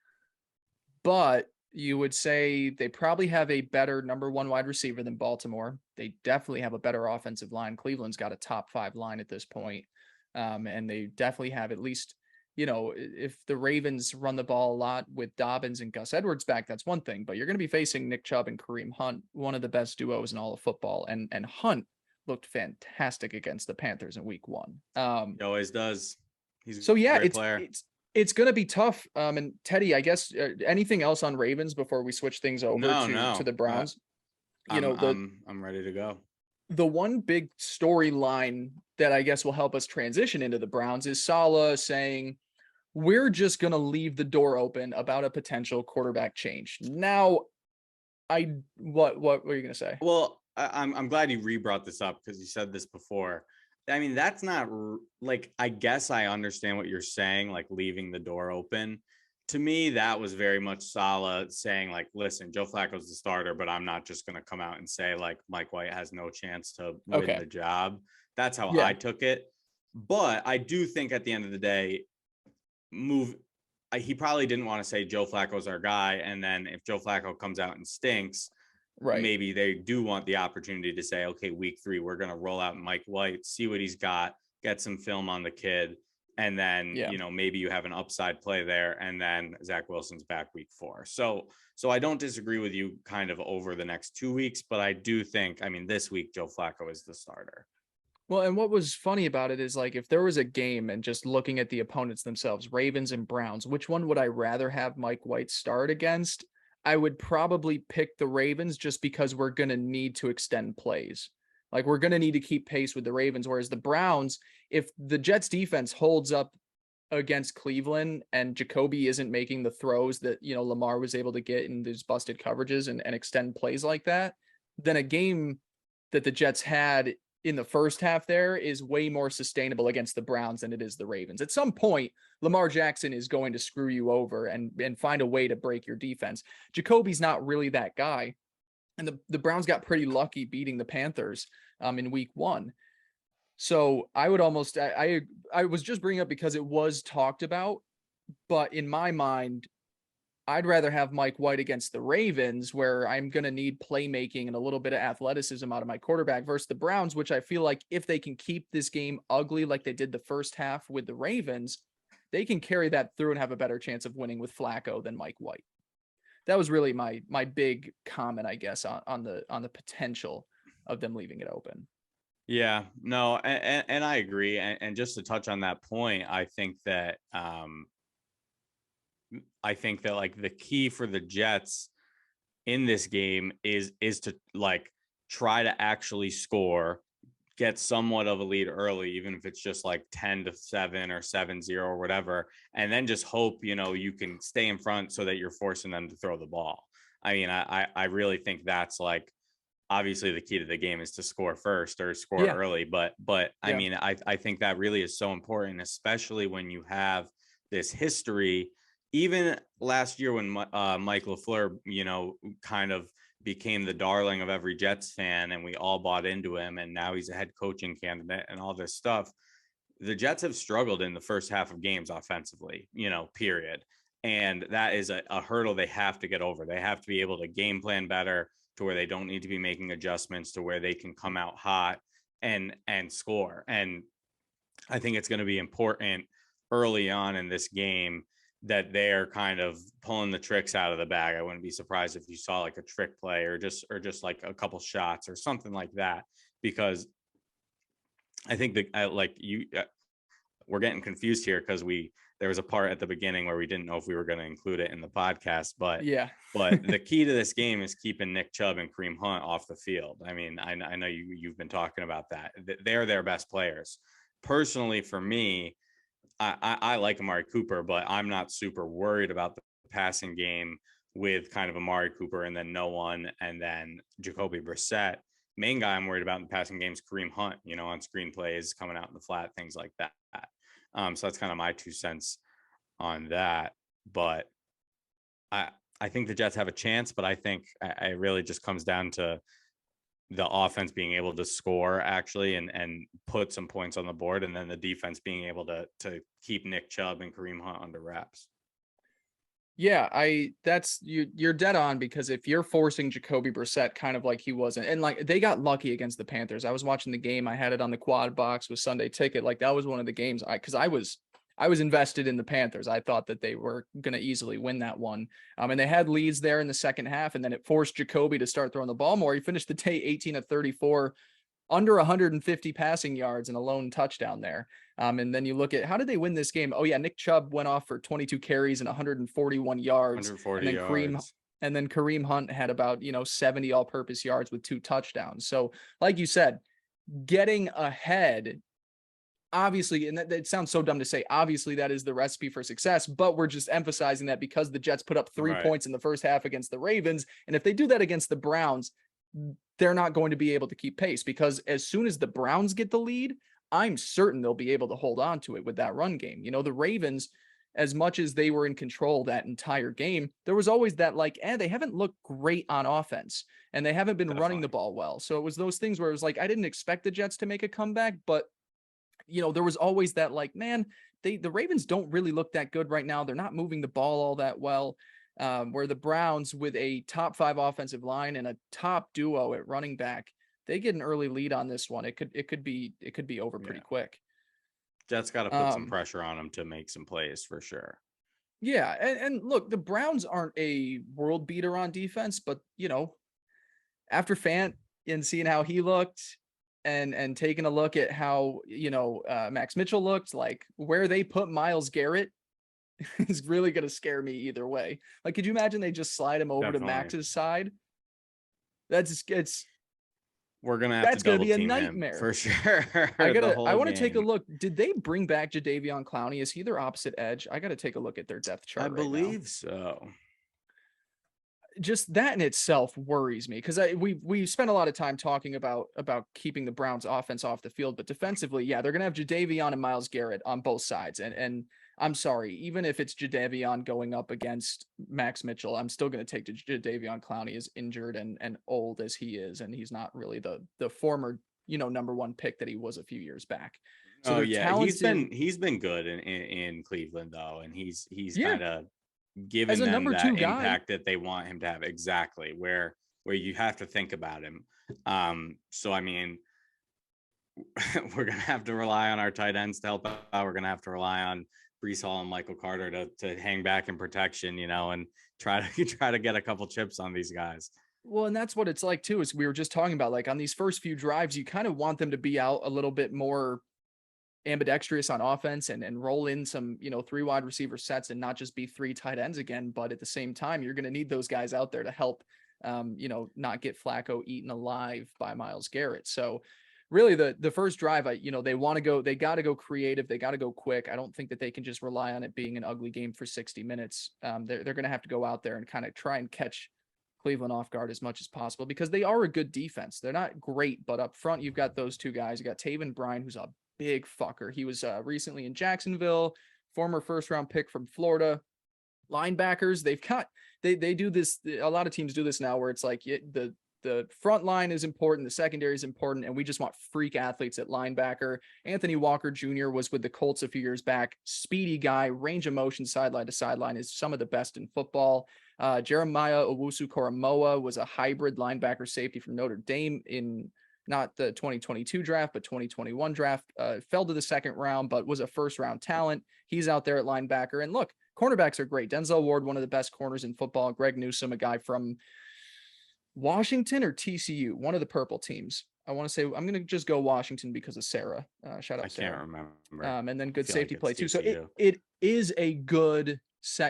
But you would say they probably have a better number one wide receiver than Baltimore. They definitely have a better offensive line. Cleveland's got a top 5 line at this point. And they definitely have at least, if the Ravens run the ball a lot with Dobbins and Gus Edwards back, that's one thing, but you're going to be facing Nick Chubb and Kareem Hunt, one of the best duos in all of football. And Hunt looked fantastic against the Panthers in week 1. He always does. He's a great player. It's going to be tough. And Teddy, I guess anything else on Ravens before we switch things over to the Browns? I'm ready to go. The one big storyline that I guess will help us transition into the Browns is Saleh saying, we're just going to leave the door open about a potential quarterback change. Now, what were you going to say? Well, I'm glad you re-brought this up because you said this before. I mean, that's not like, I guess I understand what you're saying, like leaving the door open. To me, that was very much Saleh saying like, listen, Joe Flacco's the starter, but I'm not just going to come out and say like Mike White has no chance to win the job. That's how I took it. But I do think at the end of the day, he probably didn't want to say Joe Flacco's our guy. And then if Joe Flacco comes out and stinks, maybe they do want the opportunity to say, okay, week 3, we're going to roll out Mike White, see what he's got, get some film on the kid. And then, maybe you have an upside play there. And then Zach Wilson's back week 4. So I don't disagree with you kind of over the next 2 weeks, but I do think, this week, Joe Flacco is the starter. Well, and what was funny about it is like, if there was a game and just looking at the opponents themselves, Ravens and Browns, which one would I rather have Mike White start against? I would probably pick the Ravens just because we're going to need to extend plays. Like we're going to need to keep pace with the Ravens. Whereas the Browns, if the Jets defense holds up against Cleveland and Jacoby isn't making the throws that, Lamar was able to get in these busted coverages and extend plays like that, then a game that the Jets had in the first half there is way more sustainable against the Browns than it is the Ravens. At some point, Lamar Jackson is going to screw you over and find a way to break your defense. Jacoby's not really that guy. And the Browns got pretty lucky beating the Panthers in week 1. So I would almost, I was just bringing up because it was talked about, but in my mind, I'd rather have Mike White against the Ravens, where I'm going to need playmaking and a little bit of athleticism out of my quarterback, versus the Browns, which I feel like if they can keep this game ugly like they did the first half with the Ravens, they can carry that through and have a better chance of winning with Flacco than Mike White. That was really my big comment, I guess, on the potential of them leaving it open. Yeah, no, and I agree. And just to touch on that point, I think that like the key for the Jets in this game is to like try to actually score, get somewhat of a lead early, even if it's just like 10-7 or 7-0 or whatever, and then just hope, you can stay in front so that you're forcing them to throw the ball. I really think that's like obviously the key to the game is to score first or score Yeah. early. But I Yeah. mean, I think that really is so important, especially when you have this history. Even last year when Mike LaFleur, kind of became the darling of every Jets fan and we all bought into him, and now he's a head coaching candidate and all this stuff. The Jets have struggled in the first half of games offensively, period. And that is a hurdle they have to get over. They have to be able to game plan better to where they don't need to be making adjustments, to where they can come out hot and score. And I think it's going to be important early on in this game that they're kind of pulling the tricks out of the bag. I wouldn't be surprised if you saw like a trick play or just like a couple shots or something like that, because I think that we're getting confused here because there was a part at the beginning where we didn't know if we were going to include it in the podcast, but Yeah. the key to this game is keeping Nick Chubb and Kareem Hunt off the field. I mean, I know you've been talking about that. They're their best players. Personally, for me, I like Amari Cooper, but I'm not super worried about the passing game with kind of Amari Cooper and then no one and then Jacoby Brissett. Main guy I'm worried about in the passing game is Kareem Hunt, on screen plays, coming out in the flat, things like that. So that's kind of my 2 cents on that. But I think the Jets have a chance, but I think it really just comes down to the offense being able to score actually and put some points on the board, and then the defense being able to keep Nick Chubb and Kareem Hunt under wraps. Yeah, you're dead on, because if you're forcing Jacoby Brissett kind of like he wasn't, and like they got lucky against the Panthers. I was watching the game. I had it on the quad box with Sunday Ticket. Like that was one of the games because I was invested in the Panthers. I thought that they were going to easily win that one. And they had leads there in the second half, and then it forced Jacoby to start throwing the ball more. He finished the day 18 of 34, under 150 passing yards and a lone touchdown there. And then you look at how did they win this game? Oh yeah, Nick Chubb went off for 22 carries and 141 yards. 140 and then yards. Kareem Hunt had about 70 all-purpose yards with 2 touchdowns. So, like you said, getting ahead, obviously, and that sounds so dumb to say, obviously that is the recipe for success, but we're just emphasizing that because the Jets put up 3 Right. points in the first half against the Ravens, and if they do that against the Browns, they're not going to be able to keep pace, because as soon as the Browns get the lead, I'm certain they'll be able to hold on to it with that run game. The Ravens, as much as they were in control that entire game, there was always that they haven't looked great on offense and they haven't been running the ball well. So it was those things where it was like, I didn't expect the Jets to make a comeback, but there was always that man, the Ravens don't really look that good right now. They're not moving the ball all that well. Where the Browns, with a top 5 offensive line and a top duo at running back, they get an early lead on this one. It could be over pretty quick. Jets got to put some pressure on them to make some plays for sure. Yeah, and look, the Browns aren't a world beater on defense, but after Fant and seeing how he looked and taking a look at how Max Mitchell looked, like where they put Myles Garrett is really going to scare me either way. Like, could you imagine they just slide him over to Max's side? We're gonna have to double be a team nightmare him for sure. I want to take a look. Did they bring back Jadeveon Clowney? Is he their opposite edge? I got to take a look at their depth chart. I believe so. Just that in itself worries me, because we spent a lot of time talking about keeping the Browns offense off the field, but defensively, yeah, they're gonna have Jadeveon and Myles Garrett on both sides, and I'm sorry, even if it's Jadeveon going up against Max Mitchell, I'm still going to take Jadeveon Clowney, as injured and old as he is, and he's not really the former number 1 pick that he was a few years back. So talented. he's been good in Cleveland though, and he's kind of given them that impact that they want him to have. Exactly, where you have to think about him. So I mean, we're gonna have to rely on our tight ends to help out. We're gonna have to rely on Breece Hall and Michael Carter to hang back in protection, and try to get a couple chips on these guys. Well, and that's what it's like too, is we were just talking about, like on these first few drives, you kind of want them to be out a little bit more ambidextrous on offense and roll in some, 3 wide receiver sets and not just be 3 tight ends again. But at the same time, you're going to need those guys out there to help, not get Flacco eaten alive by Myles Garrett. So really the first drive, they got to go creative. They got to go quick. I don't think that they can just rely on it being an ugly game for 60 minutes. They're going to have to go out there and kind of try and catch Cleveland off guard as much as possible because they are a good defense. They're not great, but up front, you've got those two guys. You got Taven Bryan, who's a big fucker. He was recently in Jacksonville, former first-round pick from Florida. Linebackers, they do this. A lot of teams do this now where it's like the front line is important, the secondary is important, and we just want freak athletes at linebacker. Anthony Walker Jr. was with the Colts a few years back. Speedy guy, range of motion sideline to sideline is some of the best in football. Jeremiah Owusu-Koramoah was a hybrid linebacker safety from Notre Dame in not the 2022 draft, but 2021 draft. Fell to the second round, but was a first-round talent. He's out there at linebacker. And look, cornerbacks are great. Denzel Ward, one of the best corners in football. Greg Newsome, a guy from Washington or TCU, one of the purple teams. I want to say I'm going to just go Washington because of Sarah. Shout out Sarah. I can't remember. And then good safety play too. So it is a good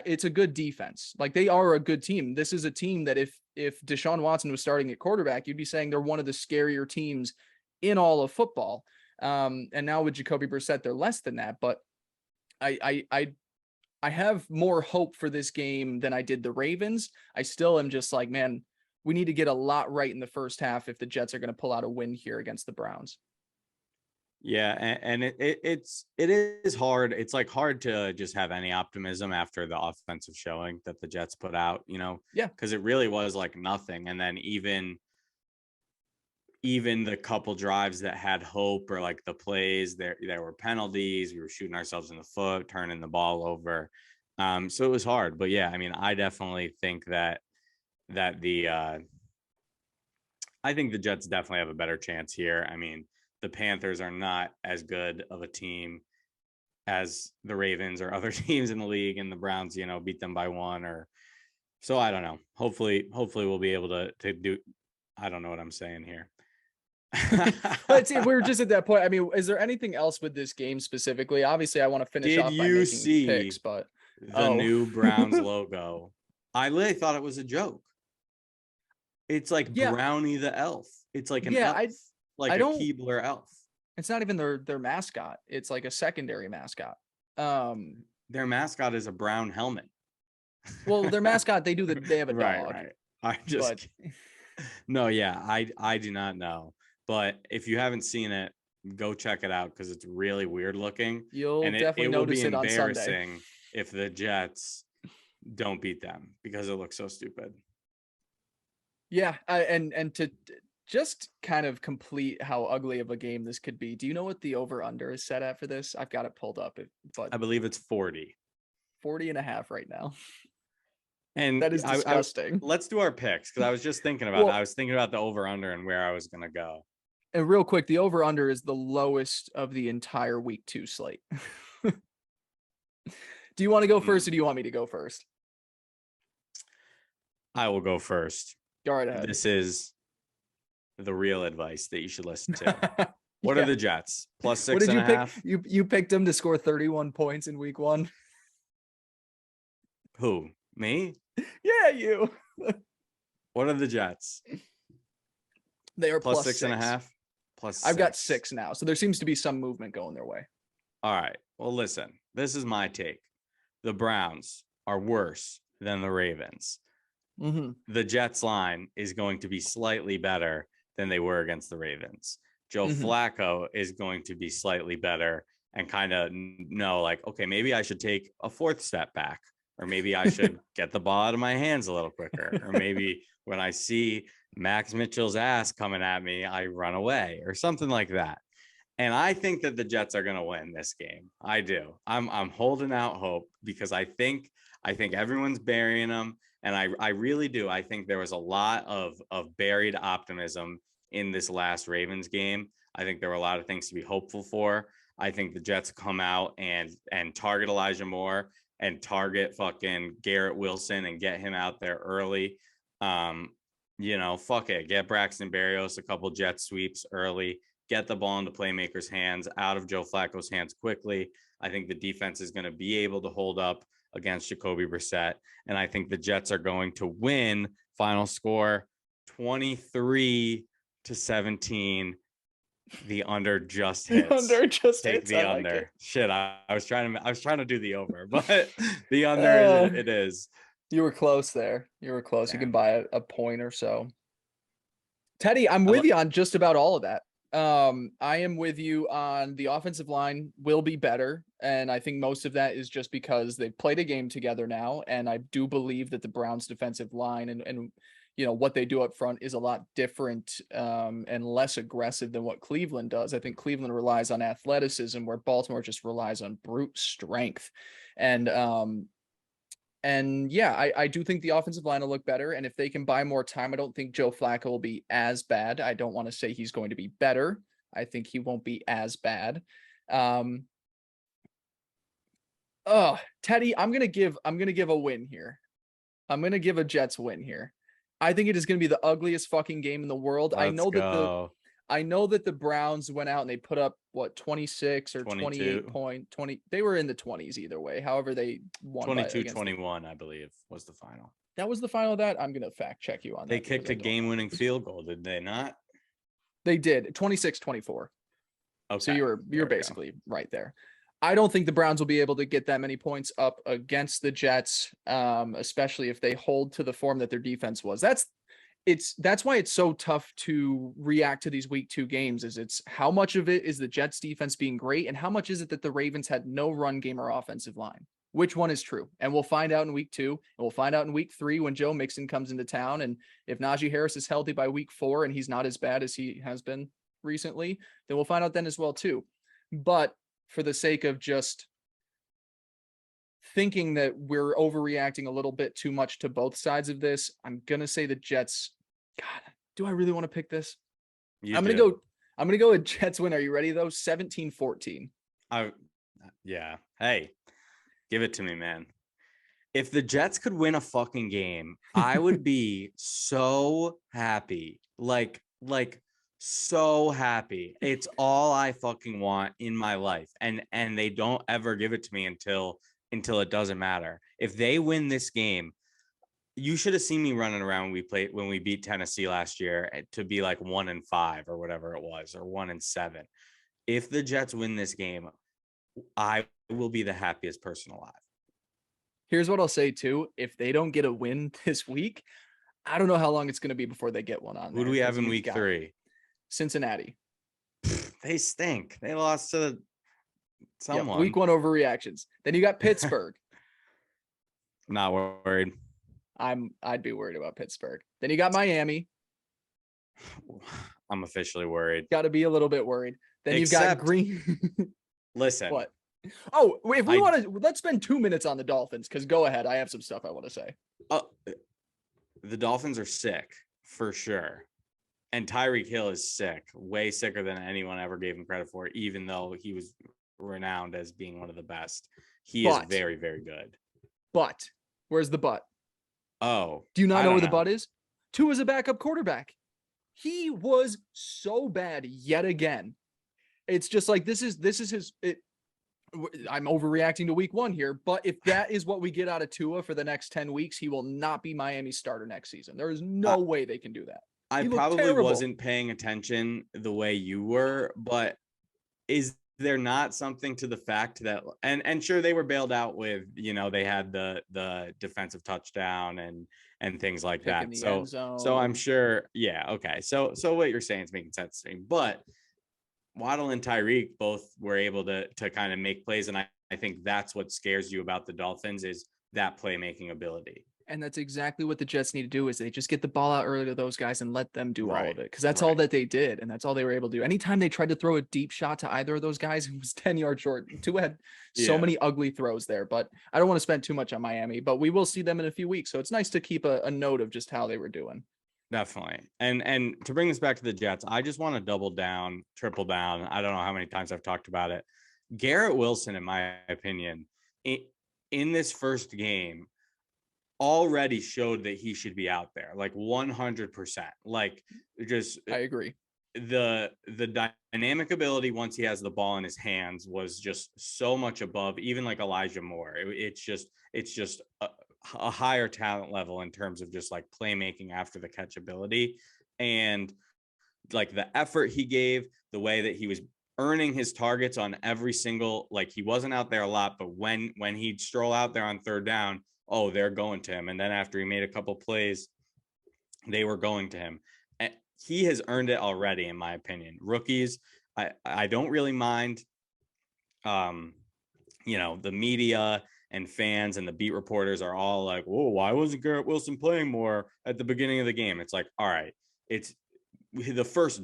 it's a good defense. Like they are a good team. This is a team that if Deshaun Watson was starting at quarterback, you'd be saying they're one of the scarier teams in all of football. And now with Jacoby Brissett, they're less than that. But I have more hope for this game than I did the Ravens. I still am just like, man, we need to get a lot right in the first half if the Jets are going to pull out a win here against the Browns. Yeah, and it is hard. It's like hard to just have any optimism after the offensive showing that the Jets put out, you know? Yeah. Because it really was like nothing. And then even the couple drives that had hope or like the plays, there were penalties. We were shooting ourselves in the foot, turning the ball over. So it was hard. But yeah, I mean, I definitely think that I think the Jets definitely have a better chance here. I mean, the Panthers are not as good of a team as the Ravens or other teams in the league, and the Browns, you know, beat them by one or so. I don't know. Hopefully we'll be able to do. I don't know what I'm saying here. Let's see. We're just at that point. I mean, is there anything else with this game specifically? Obviously, I want to finish off by making picks, but the new Browns logo. I literally thought it was a joke. It's like Brownie the elf. It's like an elf, like a Keebler elf. It's not even their mascot. It's like a secondary mascot. Their mascot is a brown helmet. Well, their mascot, they have a dog. Right. No, yeah, I do not know. But if you haven't seen it, go check it out because it's really weird looking. You'll definitely notice it on Sunday. It will be embarrassing if the Jets don't beat them because it looks so stupid. Yeah, and to just kind of complete how ugly of a game this could be, do you know what the over-under is set at for this? I've got it pulled up, but I believe it's 40 and a half right now. And that is disgusting. Let's do our picks because I was just thinking about I was thinking about the over-under and where I was going to go. And real quick, the over-under is the lowest of the entire week 2 slate. Do you want to go first or do you want me to go first? I will go first. Go right ahead. This is the real advice that you should listen to. What are the Jets? Plus 6.5. You picked them to score 31 points in week 1. Who? Me? Yeah, you. What are the Jets? They are plus 6.5. Plus I've got 6 now, so there seems to be some movement going their way. All right. Well, listen, this is my take. The Browns are worse than the Ravens. Mm-hmm. The Jets line is going to be slightly better than they were against the Ravens. Joe Flacco is going to be slightly better and kind of know like, okay, maybe I should take a 4th step back, or maybe I should get the ball out of my hands a little quicker, or maybe when I see Max Mitchell's ass coming at me, I run away or something like that. And I think that the Jets are going to win this game. I do. I'm holding out hope because I think everyone's burying them. And I really do. I think there was a lot of buried optimism in this last Ravens game. I think there were a lot of things to be hopeful for. I think the Jets come out and target Elijah Moore and target fucking Garrett Wilson and get him out there early. Fuck it. Get Braxton Berrios a couple jet sweeps early. Get the ball into playmakers' hands, out of Joe Flacco's hands quickly. I think the defense is going to be able to hold up against Jacoby Brissett. And I think the Jets are going to win. Final score 23-17. The under just hits. The under just Take hits. the under. Shit, I was trying to do the over, but the under it is. You were close there. You were close. You can Damn. buy a point or so. Teddy, I'm I with lo- you on just about all of that. I am with you on the offensive line will be better. And I think most of that is just because they've played a game together now. And I do believe that the Browns defensive line and what they do up front is a lot different and less aggressive than what Cleveland does. I think Cleveland relies on athleticism where Baltimore just relies on brute strength. And yeah, I do think the offensive line will look better. And if they can buy more time, I don't think Joe Flacco will be as bad. I don't want to say he's going to be better. I think he won't be as bad. Um, Teddy, I'm gonna give a win here. I'm gonna give a Jets win here. I think it is gonna be the ugliest fucking game in the world. Let's go. I know that the Browns went out and they put up what 26 or 22. 20. They were in the 20s either way. However, they won by 22-21, I believe, was the final. That was the final of that. I'm gonna fact check you on that. They kicked a game-winning field goal, did they not? They did 26-24. Okay. So you're basically right there. I don't think the Browns will be able to get that many points up against the Jets, especially if they hold to the form that their defense was. That's why it's so tough to react to these week 2 games. It's how much of it is the Jets defense being great and how much is it that the Ravens had no run game or offensive line? Which one is true? And we'll find out in week 2, and we'll find out in week 3 when Joe Mixon comes into town. And if Najee Harris is healthy by week 4 and he's not as bad as he has been recently, then we'll find out then as well too. But for the sake of just thinking that we're overreacting a little bit too much to both sides of this, I'm going to say the Jets. God, do I really want to pick this? I'm going to go with Jets win. Are you ready though? 17-14. Yeah. Hey, give it to me, man. If the Jets could win a fucking game, I would be so happy. Like so happy. It's all I fucking want in my life. And they don't ever give it to me until it doesn't matter. If they win this game, you should have seen me running around when we beat Tennessee last year to be like 1-5 or whatever it was, or 1-7. If the Jets win this game, I will be the happiest person alive. Here's what I'll say too. If they don't get a win this week, I don't know how long it's going to be before they get one on. Who do we have in week 3? Cincinnati. They stink. They lost to someone. Yep, week 1 overreactions. Then you got Pittsburgh. Not worried. I'd be worried about Pittsburgh. Then you got Miami. I'm officially worried. Got to be a little bit worried. Then you've got Green. Listen. What? Oh, if we want to, let's spend 2 minutes on the Dolphins, because go ahead. I have some stuff I want to say. The Dolphins are sick for sure. And Tyreek Hill is sick, way sicker than anyone ever gave him credit for, even though he was renowned as being one of the best. He is very, very good. But where's the but? Oh, do you not know where the but is? Tua is a backup quarterback. He was so bad yet again. It's just like this is his. I'm overreacting to week 1 here, but if that is what we get out of Tua for the next 10 weeks, he will not be Miami's starter next season. There is no way they can do that. I probably wasn't paying attention the way you were, but is there not something to the fact that, and sure, they were bailed out with, they had the defensive touchdown and things like that. So I'm sure. Yeah. Okay. So what you're saying is making sense to me, but Waddle and Tyreek both were able to kind of make plays. And I think that's what scares you about the Dolphins is that playmaking ability. And that's exactly what the Jets need to do is they just get the ball out early to those guys and let them do all of it. Because that's all that they did. And that's all they were able to do. Anytime they tried to throw a deep shot to either of those guys, it was 10 yards short. Tua had so many ugly throws there. But I don't want to spend too much on Miami. But we will see them in a few weeks. So it's nice to keep a note of just how they were doing. Definitely. And to bring this back to the Jets, I just want to double down, triple down. I don't know how many times I've talked about it. Garrett Wilson, in my opinion, in this first game, already showed that he should be out there, like 100%. Like, just I agree. The dynamic ability once he has the ball in his hands was just so much above even like Elijah Moore. It's just a higher talent level in terms of just like playmaking after the catch ability, and like the effort he gave, the way that he was earning his targets on every single, like he wasn't out there a lot, but when he'd stroll out there on third down, oh, they're going to him. And then after he made a couple plays, they were going to him. And he has earned it already, in my opinion. Rookies, I don't really mind, the media and fans and the beat reporters are all like, whoa, why wasn't Garrett Wilson playing more at the beginning of the game? It's like, all right, it's the first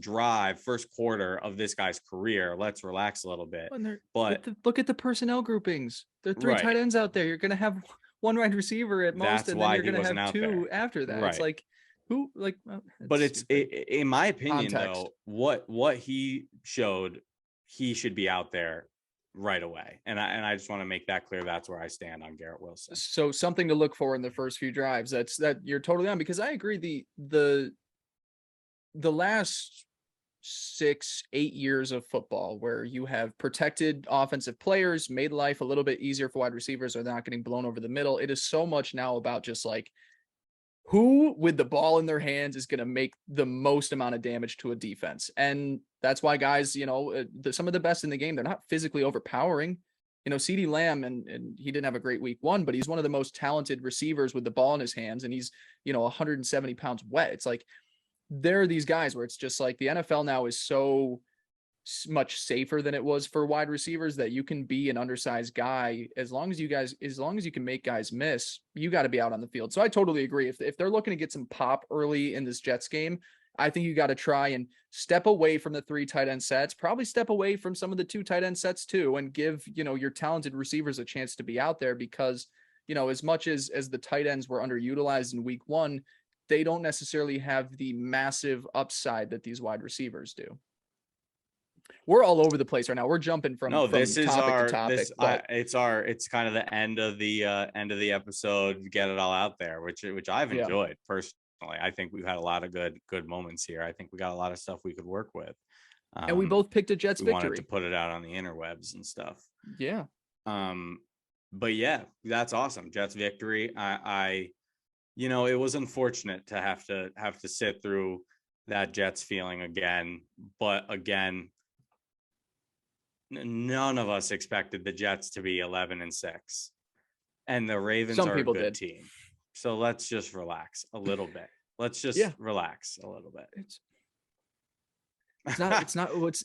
quarter of this guy's career. Let's relax a little bit. But look at the personnel groupings. There are three tight ends out there. You're going to have one wide receiver at most, and then you're going to have two after that. Right. It's like, who, like, but it's in my opinion, context. Though, what he showed, he should be out there right away. And I just want to make that clear. That's where I stand on Garrett Wilson. So something to look for in the first few drives. That you're totally on, because I agree. The last 6-8 years of football where you have protected offensive players, made life a little bit easier for wide receivers, or they're not getting blown over the middle. It is so much now about just like who with the ball in their hands is going to make the most amount of damage to a defense. And that's why guys, some of the best in the game, they're not physically overpowering. CeeDee Lamb, and he didn't have a great week 1, but he's one of the most talented receivers with the ball in his hands. And he's, 170 pounds wet. It's like, there are these guys where it's just like the NFL now is so much safer than it was for wide receivers that you can be an undersized guy. As long as you can make guys miss, you got to be out on the field. So I totally agree. If they're looking to get some pop early in this Jets game, I think you got to try and step away from the 3 tight end sets, probably step away from some of the 2 tight end sets too, and give, your talented receivers a chance to be out there, because, as much as the tight ends were underutilized in week 1, they don't necessarily have the massive upside that these wide receivers do. We're all over the place right now. We're jumping from this is topic to topic. It's kind of the end of the episode. Get it all out there, which I've enjoyed personally. I think we've had a lot of good moments here. I think we got a lot of stuff we could work with. And we both picked a Jets victory. We wanted to put it out on the interwebs and stuff. Yeah. But yeah, that's awesome. Jets victory. It was unfortunate to have to sit through that Jets feeling again. But again, none of us expected the Jets to be 11-6, and the Ravens are a good team. So let's just relax a little bit. Let's just relax a little bit. It's not what's.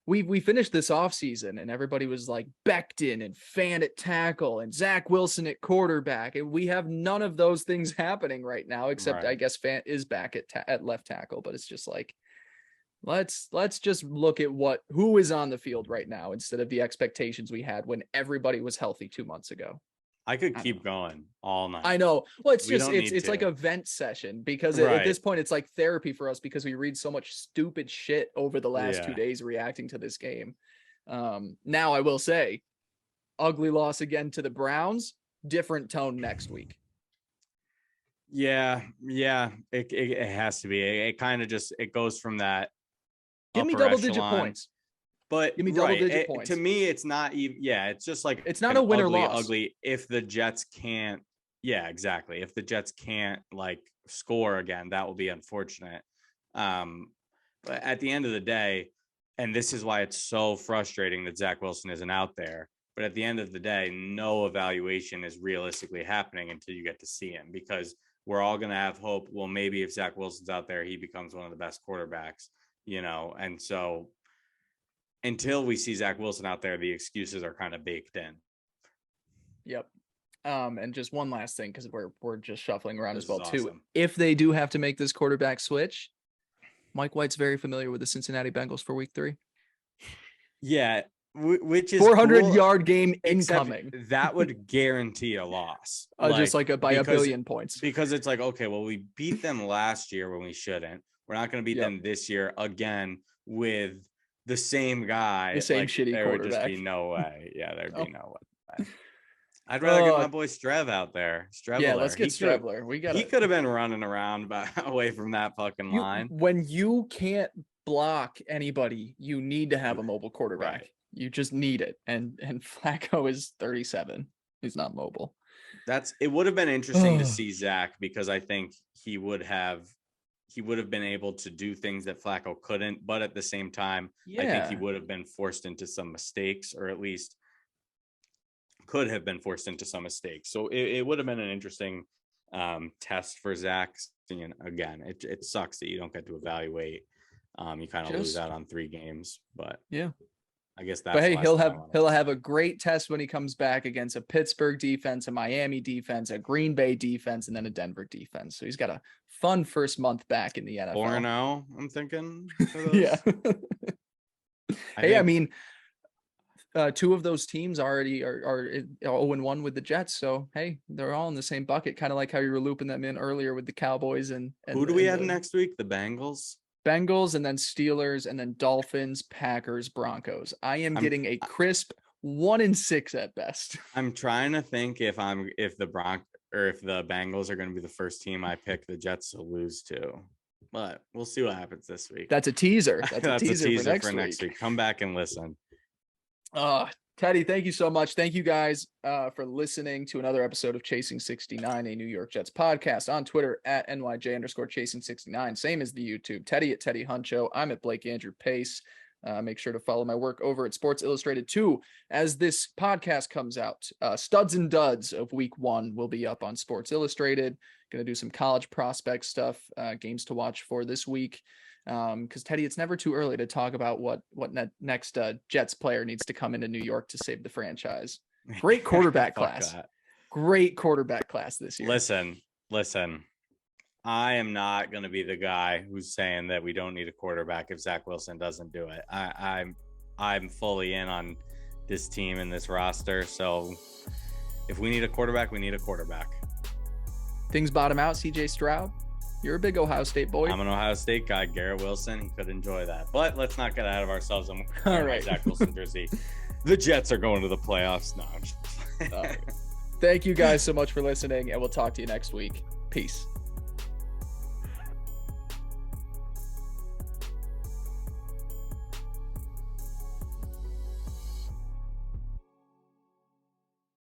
We finished this offseason and everybody was like Becton and Fan at tackle and Zach Wilson at quarterback. And we have none of those things happening right now, except I guess Fan is back at left tackle. But it's just like, let's just look at who is on the field right now instead of the expectations we had when everybody was healthy 2 months ago. I could keep going all night. I know. Well, it's like a vent session, because at this point it's like therapy for us, because we read so much stupid shit over the last 2 days reacting to this game. Now I will say, ugly loss again to the Browns, different tone next week. Yeah. It has to be. It kind of just, it goes from that. Give me double-digit points. But give me double-digit points. To me, it's not even. Yeah, it's just like it's not a win or loss. Ugly. If the Jets can't. Yeah, exactly. If the Jets can't like score again, that will be unfortunate. But at the end of the day, and this is why it's so frustrating that Zach Wilson isn't out there. But at the end of the day, no evaluation is realistically happening until you get to see him, because we're all going to have hope. Well, maybe if Zach Wilson's out there, he becomes one of the best quarterbacks. And so. Until we see Zach Wilson out there, the excuses are kind of baked in. Yep. And just one last thing, because we're just shuffling around as well too. If they do have to make this quarterback switch, Mike White's very familiar with the Cincinnati Bengals for week 3. Yeah, which is 400-yard game incoming. That would guarantee a loss. Just like by a billion points. Because it's like, okay, well, we beat them last year when we shouldn't. We're not going to beat them this year again with the same guy, the same shitty there quarterback. Would just be no way. Yeah, there'd be no way. I'd rather get my boy Strev out there. Yeah, let's get Strevler. He could have been running around away from that fucking line. When you can't block anybody, you need to have a mobile quarterback. Right. You just need it. And Flacco is 37. He's not mobile. It would have been interesting to see Zach, because I think he would have been able to do things that Flacco couldn't, but at the same time, I think he would have been forced into some mistakes, or at least could have been forced into some mistakes. So it would have been an interesting test for Zach. And again, it sucks that you don't get to evaluate. You kind of lose out on 3 games, but yeah, I guess that's. But hey, he'll have a great test when he comes back against a Pittsburgh defense, a Miami defense, a Green Bay defense, and then a Denver defense. So he's got a fun first month back in the NFL. 4-0, I'm thinking. Yeah. I mean, 2 of those teams already are 0-1 with the Jets. So hey, they're all in the same bucket, kind of like how you were looping them in earlier with the Cowboys and who do we have next week? The Bengals, and then Steelers, and then Dolphins, Packers, Broncos. I'm getting a crisp 1-6 at best. I'm trying to think if the Bengals are going to be the first team I pick the Jets to lose to, but we'll see what happens this week. That's a teaser. That's a teaser for next week. Come back and listen. Teddy, thank you so much. Thank you guys for listening to another episode of Chasing 69, a New York Jets podcast. On Twitter at NYJ_Chasing69. Same as the YouTube. Teddy at Teddy Huncho. I'm at Blake Andrew Pace. Make sure to follow my work over at Sports Illustrated 2 as this podcast comes out. Studs and duds of week 1 will be up on Sports Illustrated. Going to do some college prospect stuff, games to watch for this week. Because Teddy, it's never too early to talk about what next Jets player needs to come into New York to save the franchise. Great quarterback class. Great quarterback class this year. Listen. I am not going to be the guy who's saying that we don't need a quarterback if Zach Wilson doesn't do it. I'm fully in on this team and this roster. So if we need a quarterback, we need a quarterback. Things bottom out. CJ Stroud. You're a big Ohio State boy. I'm an Ohio State guy. Garrett Wilson, he could enjoy that. But let's not get ahead of ourselves. I'm wearing my Zach Wilson jersey. The Jets are going to the playoffs. No, I'm just Thank you guys so much for listening, and we'll talk to you next week. Peace.